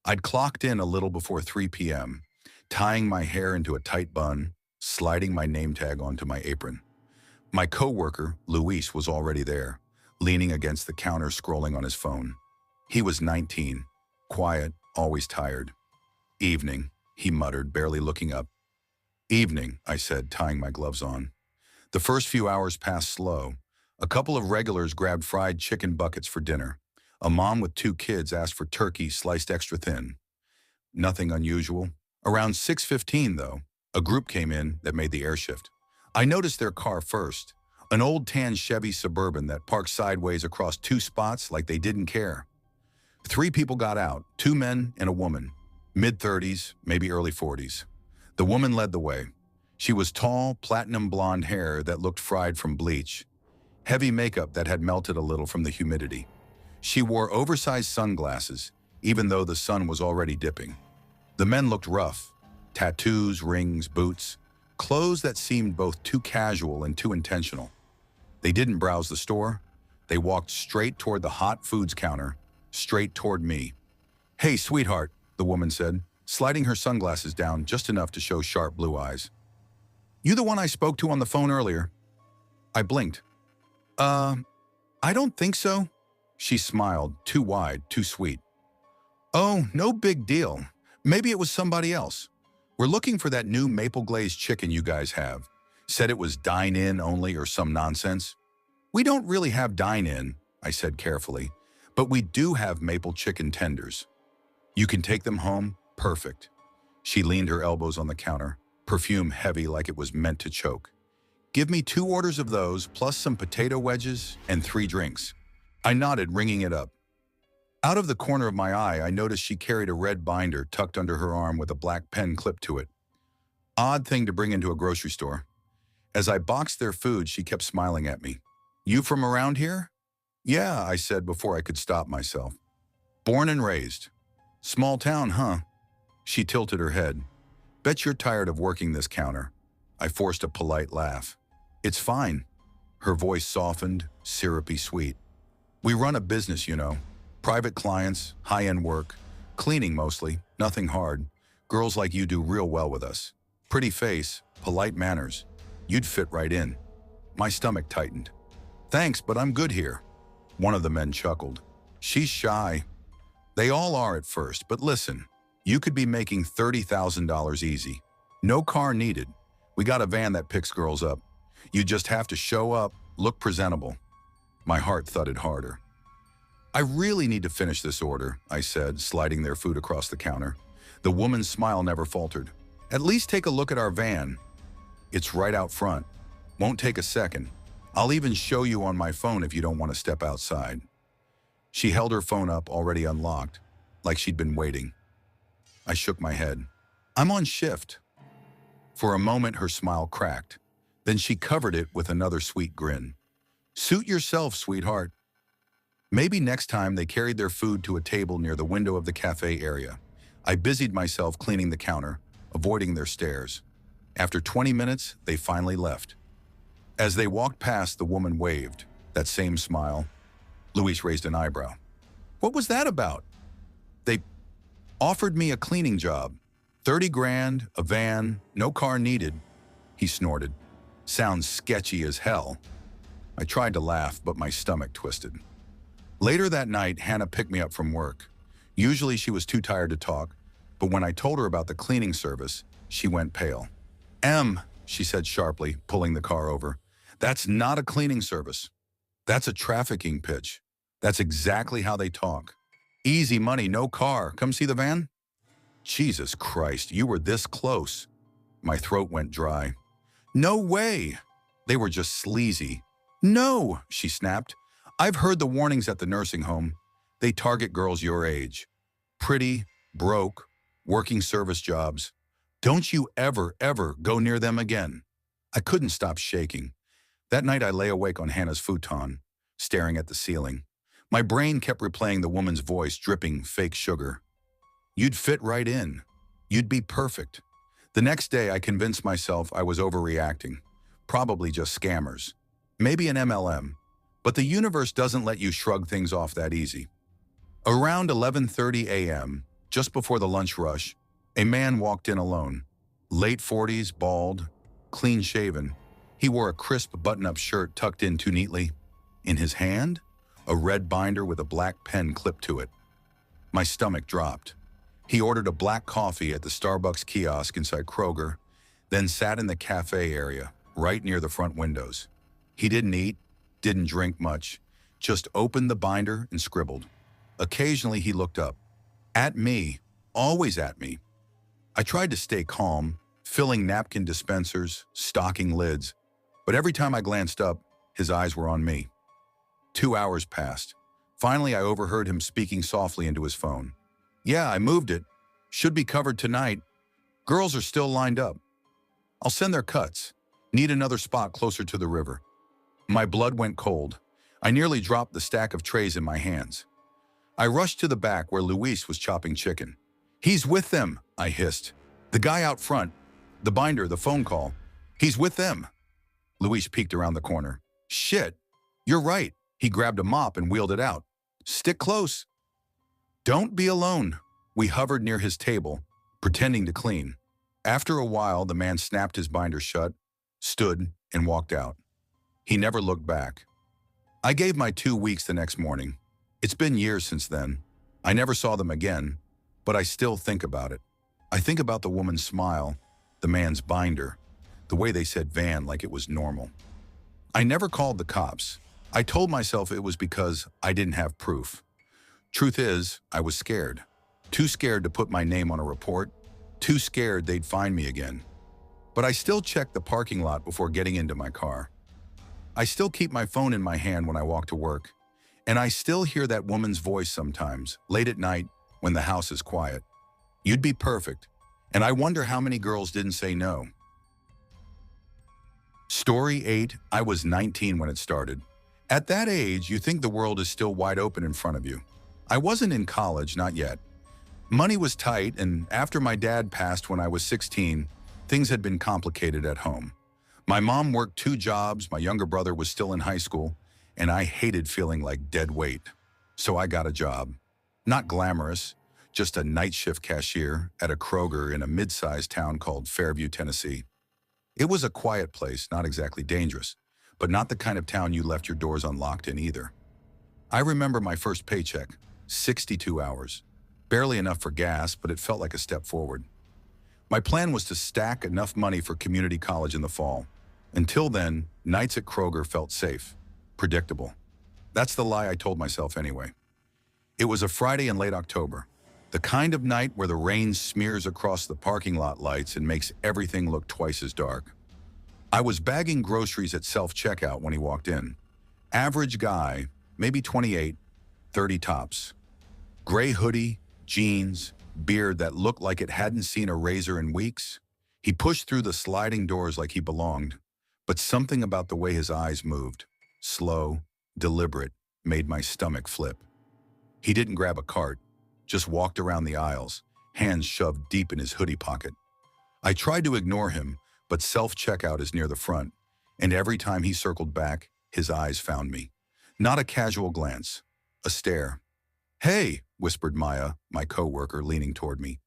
[SPEAKER 1] I'd clocked in a little before 3 p.m., tying my hair into a tight bun, sliding my name tag onto my apron. My coworker, Luis, was already there, leaning against the counter scrolling on his phone. He was 19, quiet, always tired. "Evening," he muttered, barely looking up. "Evening," I said, tying my gloves on. The first few hours passed slow. A couple of regulars grabbed fried chicken buckets for dinner. A mom with 2 kids asked for turkey sliced extra thin. Nothing unusual. Around 6:15, though, a group came in that made the air shift. I noticed their car first, an old tan Chevy Suburban that parked sideways across 2 spots like they didn't care. 3 people got out, 2 men and a woman, mid-30s, maybe early 40s. The woman led the way. She was tall, platinum blonde hair that looked fried from bleach, heavy makeup that had melted a little from the humidity. She wore oversized sunglasses, even though the sun was already dipping. The men looked rough, tattoos, rings, boots, clothes that seemed both too casual and too intentional. They didn't browse the store. They walked straight toward the hot foods counter, straight toward me. "Hey, sweetheart," the woman said, sliding her sunglasses down just enough to show sharp blue eyes. "You the one I spoke to on the phone earlier?" I blinked. I don't think so." She smiled, too wide, too sweet. "Oh, no big deal. Maybe it was somebody else. We're looking for that new maple glazed chicken you guys have. Said it was dine-in only or some nonsense." "We don't really have dine-in," I said carefully, "but we do have maple chicken tenders. You can take them home? Perfect." She leaned her elbows on the counter, perfume heavy like it was meant to choke. "Give me 2 orders of those, plus some potato wedges and 3 drinks." I nodded, ringing it up. Out of the corner of my eye, I noticed she carried a red binder tucked under her arm with a black pen clipped to it. Odd thing to bring into a grocery store. As I boxed their food, she kept smiling at me. "You from around here?" "Yeah," I said before I could stop myself. "Born and raised. Small town, huh?" She tilted her head. "Bet you're tired of working this counter." I forced a polite laugh. "It's fine." Her voice softened, syrupy sweet. "We run a business, you know. Private clients, high-end work, cleaning mostly, nothing hard. Girls like you do real well with us. Pretty face, polite manners. You'd fit right in." My stomach tightened. "Thanks, but I'm good here." One of the men chuckled. "She's shy." "They all are at first, but listen, you could be making $30,000 easy. No car needed. We got a van that picks girls up. You just have to show up, look presentable." My heart thudded harder. "I really need to finish this order," I said, sliding their food across the counter. The woman's smile never faltered. "At least take a look at our van. It's right out front. Won't take a second. I'll even show you on my phone if you don't want to step outside." She held her phone up, already unlocked, like she'd been waiting. I shook my head. "I'm on shift." For a moment, her smile cracked. Then she covered it with another sweet grin. "Suit yourself, sweetheart." Maybe next time they carried their food to a table near the window of the cafe area. I busied myself cleaning the counter, avoiding their stares. After 20 minutes, they finally left. As they walked past, the woman waved, that same smile. Luis raised an eyebrow. "What was that about?" "They offered me a cleaning job. 30 grand, a van, no car needed." He snorted. "Sounds sketchy as hell." I tried to laugh, but my stomach twisted. Later that night, Hannah picked me up from work. Usually she was too tired to talk, but when I told her about the cleaning service, she went pale. She said sharply, pulling the car over. "That's not a cleaning service. That's a trafficking pitch. That's exactly how they talk. Easy money, no car. Come see the van?" Jesus Christ, you were this close. My throat went dry. "No way." They were just sleazy. "No," she snapped. "I've heard the warnings at the nursing home. They target girls your age. Pretty, broke, working service jobs. Don't you ever, ever go near them again." I couldn't stop shaking. That night I lay awake on Hannah's futon, staring at the ceiling. My brain kept replaying the woman's voice, dripping fake sugar. "You'd fit right in. You'd be perfect." The next day I convinced myself I was overreacting. Probably just scammers. Maybe an MLM. But the universe doesn't let you shrug things off that easy. Around 11:30 a.m., just before the lunch rush, a man walked in alone. Late 40s, bald, clean-shaven. He wore a crisp button-up shirt tucked in too neatly. In his hand, a red binder with a black pen clipped to it. My stomach dropped. He ordered a black coffee at the Starbucks kiosk inside Kroger, then sat in the cafe area, right near the front windows. He didn't eat, didn't drink much, just opened the binder and scribbled. Occasionally he looked up. At me, always at me. I tried to stay calm, filling napkin dispensers, stocking lids, but every time I glanced up, his eyes were on me. 2 hours passed. Finally, I overheard him speaking softly into his phone. "Yeah, I moved it. Should be covered tonight. Girls are still lined up. I'll send their cuts. Need another spot closer to the river." My blood went cold. I nearly dropped the stack of trays in my hands. I rushed to the back where Luis was chopping chicken. "He's with them," I hissed. "The guy out front. The binder, the phone call. He's with them." Luis peeked around the corner. "Shit, you're right." He grabbed a mop and wheeled it out. "Stick close." "Don't be alone." We hovered near his table, pretending to clean. After a while, the man snapped his binder shut, stood, and walked out. He never looked back. I gave my 2 weeks the next morning. It's been years since then. I never saw them again, but I still think about it. I think about the woman's smile, the man's binder, the way they said van like it was normal. I never called the cops. I told myself it was because I didn't have proof. Truth is, I was scared. Too scared to put my name on a report, too scared they'd find me again. But I still checked the parking lot before getting into my car. I still keep my phone in my hand when I walk to work, and I still hear that woman's voice sometimes, late at night when the house is quiet. You'd be perfect, and I wonder how many girls didn't say no. Story 8, I was 19 when it started. At that age, you think the world is still wide open in front of you. I wasn't in college, not yet. Money was tight, and after my dad passed when I was 16, things had been complicated at home. My mom worked 2 jobs, my younger brother was still in high school, and I hated feeling like dead weight. So I got a job. Not glamorous, just a night shift cashier at a Kroger in a mid-sized town called Fairview, Tennessee. It was a quiet place, not exactly dangerous, but not the kind of town you left your doors unlocked in either. I remember my first paycheck, 62 hours. Barely enough for gas, but it felt like a step forward. My plan was to stack enough money for community college in the fall. Until then, nights at Kroger felt safe, predictable. That's the lie I told myself anyway. It was a Friday in late October, the kind of night where the rain smears across the parking lot lights and makes everything look twice as dark. I was bagging groceries at self-checkout when he walked in. Average guy, maybe 28, 30 tops. Gray hoodie, jeans, beard that looked like it hadn't seen a razor in weeks. He pushed through the sliding doors like he belonged, but something about the way his eyes moved, slow, deliberate, made my stomach flip. He didn't grab a cart, just walked around the aisles, hands shoved deep in his hoodie pocket. I tried to ignore him, but self-checkout is near the front, and every time he circled back, his eyes found me. Not a casual glance, a stare. "Hey," whispered Maya, my co-worker, leaning toward me.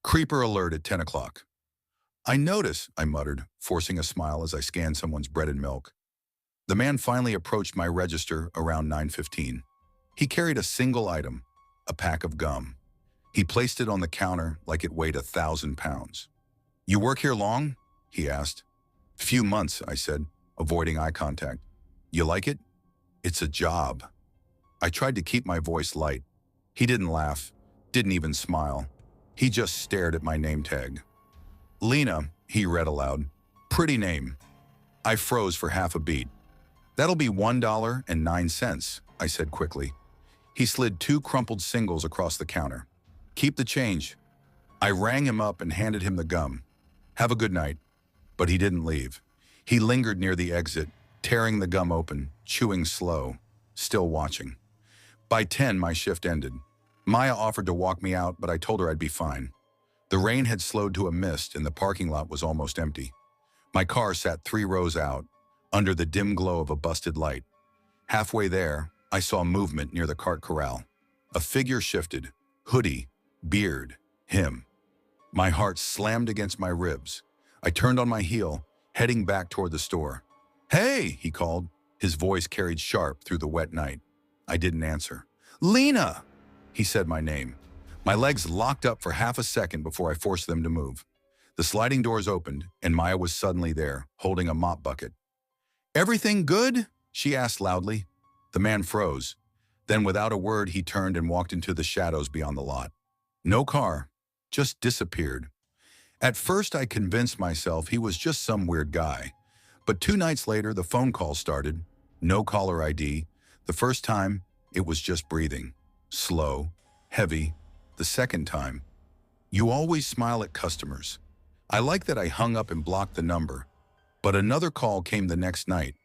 [SPEAKER 1] "Creeper alert at 10 o'clock. "I notice," I muttered, forcing a smile as I scanned someone's bread and milk. The man finally approached my register around 9:15. He carried a single item, a pack of gum. He placed it on the counter like it weighed 1,000 pounds. "You work here long?" he asked. "Few months," I said, avoiding eye contact. "You like it?" "It's a job." I tried to keep my voice light. He didn't laugh, didn't even smile. He just stared at my name tag. "Lena," he read aloud. "Pretty name." I froze for half a beat. "That'll be $1.09, I said quickly. He slid 2 crumpled singles across the counter. "Keep the change." I rang him up and handed him the gum. "Have a good night." But he didn't leave. He lingered near the exit, tearing the gum open, chewing slow, still watching. By 10, my shift ended. Maya offered to walk me out, but I told her I'd be fine. The rain had slowed to a mist and the parking lot was almost empty. My car sat 3 rows out, under the dim glow of a busted light. Halfway there, I saw movement near the cart corral. A figure shifted, hoodie, beard, him. My heart slammed against my ribs. I turned on my heel, heading back toward the store. "Hey," he called. His voice carried sharp through the wet night. I didn't answer. "Lena!" He said my name. My legs locked up for half a second before I forced them to move. The sliding doors opened, and Maya was suddenly there, holding a mop bucket. "Everything good?" she asked loudly. The man froze. Then without a word, he turned and walked into the shadows beyond the lot. No car, just disappeared. At first, I convinced myself he was just some weird guy. But 2 nights later, the phone call started. No caller ID. The first time, it was just breathing. Slow, heavy. The second time, "You always smile at customers." I like that I hung up and blocked the number. But another call came the next night.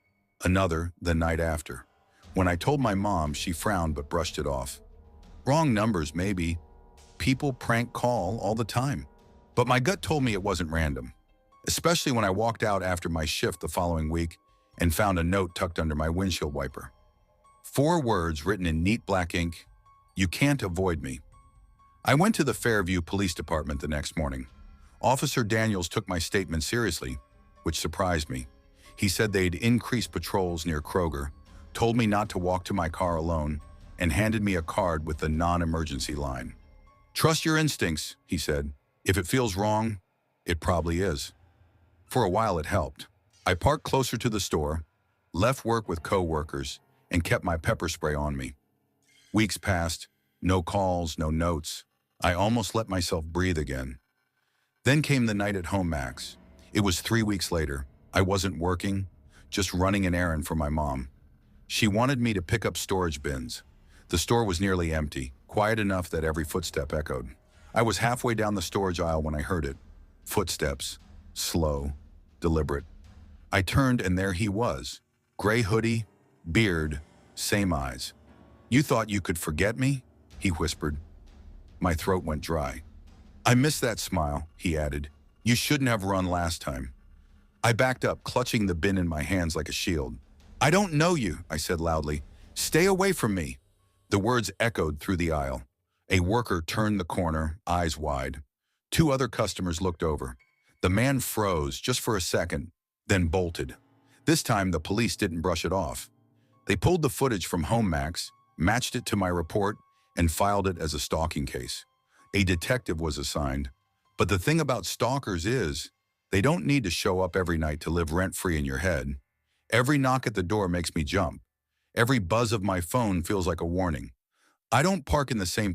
[SPEAKER 1] Another the night after. When I told my mom, she frowned but brushed it off. Wrong numbers, maybe. People prank call all the time. But my gut told me it wasn't random. Especially when I walked out after my shift the following week and found a note tucked under my windshield wiper. 4 words written in neat black ink: "You can't avoid me." I went to the Fairview Police Department the next morning. Officer Daniels took my statement seriously, which surprised me. He said they'd increased patrols near Kroger, told me not to walk to my car alone, and handed me a card with the non-emergency line. "Trust your instincts," he said. "If it feels wrong, it probably is." For a while it helped. I parked closer to the store, left work with co-workers, and kept my pepper spray on me. Weeks passed, no calls, no notes. I almost let myself breathe again. Then came the night at home, Max. It was 3 weeks later. I wasn't working, just running an errand for my mom. She wanted me to pick up storage bins. The store was nearly empty, quiet enough that every footstep echoed. I was halfway down the storage aisle when I heard it. Footsteps, slow, deliberate. I turned and there he was. Gray hoodie, beard, same eyes. "You thought you could forget me?" he whispered. My throat went dry. "I miss that smile," he added. "You shouldn't have run last time." I backed up, clutching the bin in my hands like a shield. "I don't know you," I said loudly. "Stay away from me." The words echoed through the aisle. A worker turned the corner, eyes wide. 2 other customers looked over. The man froze just for a second, then bolted. This time, the police didn't brush it off. They pulled the footage from home, Max, matched it to my report, and filed it as a stalking case. A detective was assigned. But the thing about stalkers is, they don't need to show up every night to live rent-free in your head. Every knock at the door makes me jump. Every buzz of my phone feels like a warning. I don't park in the same place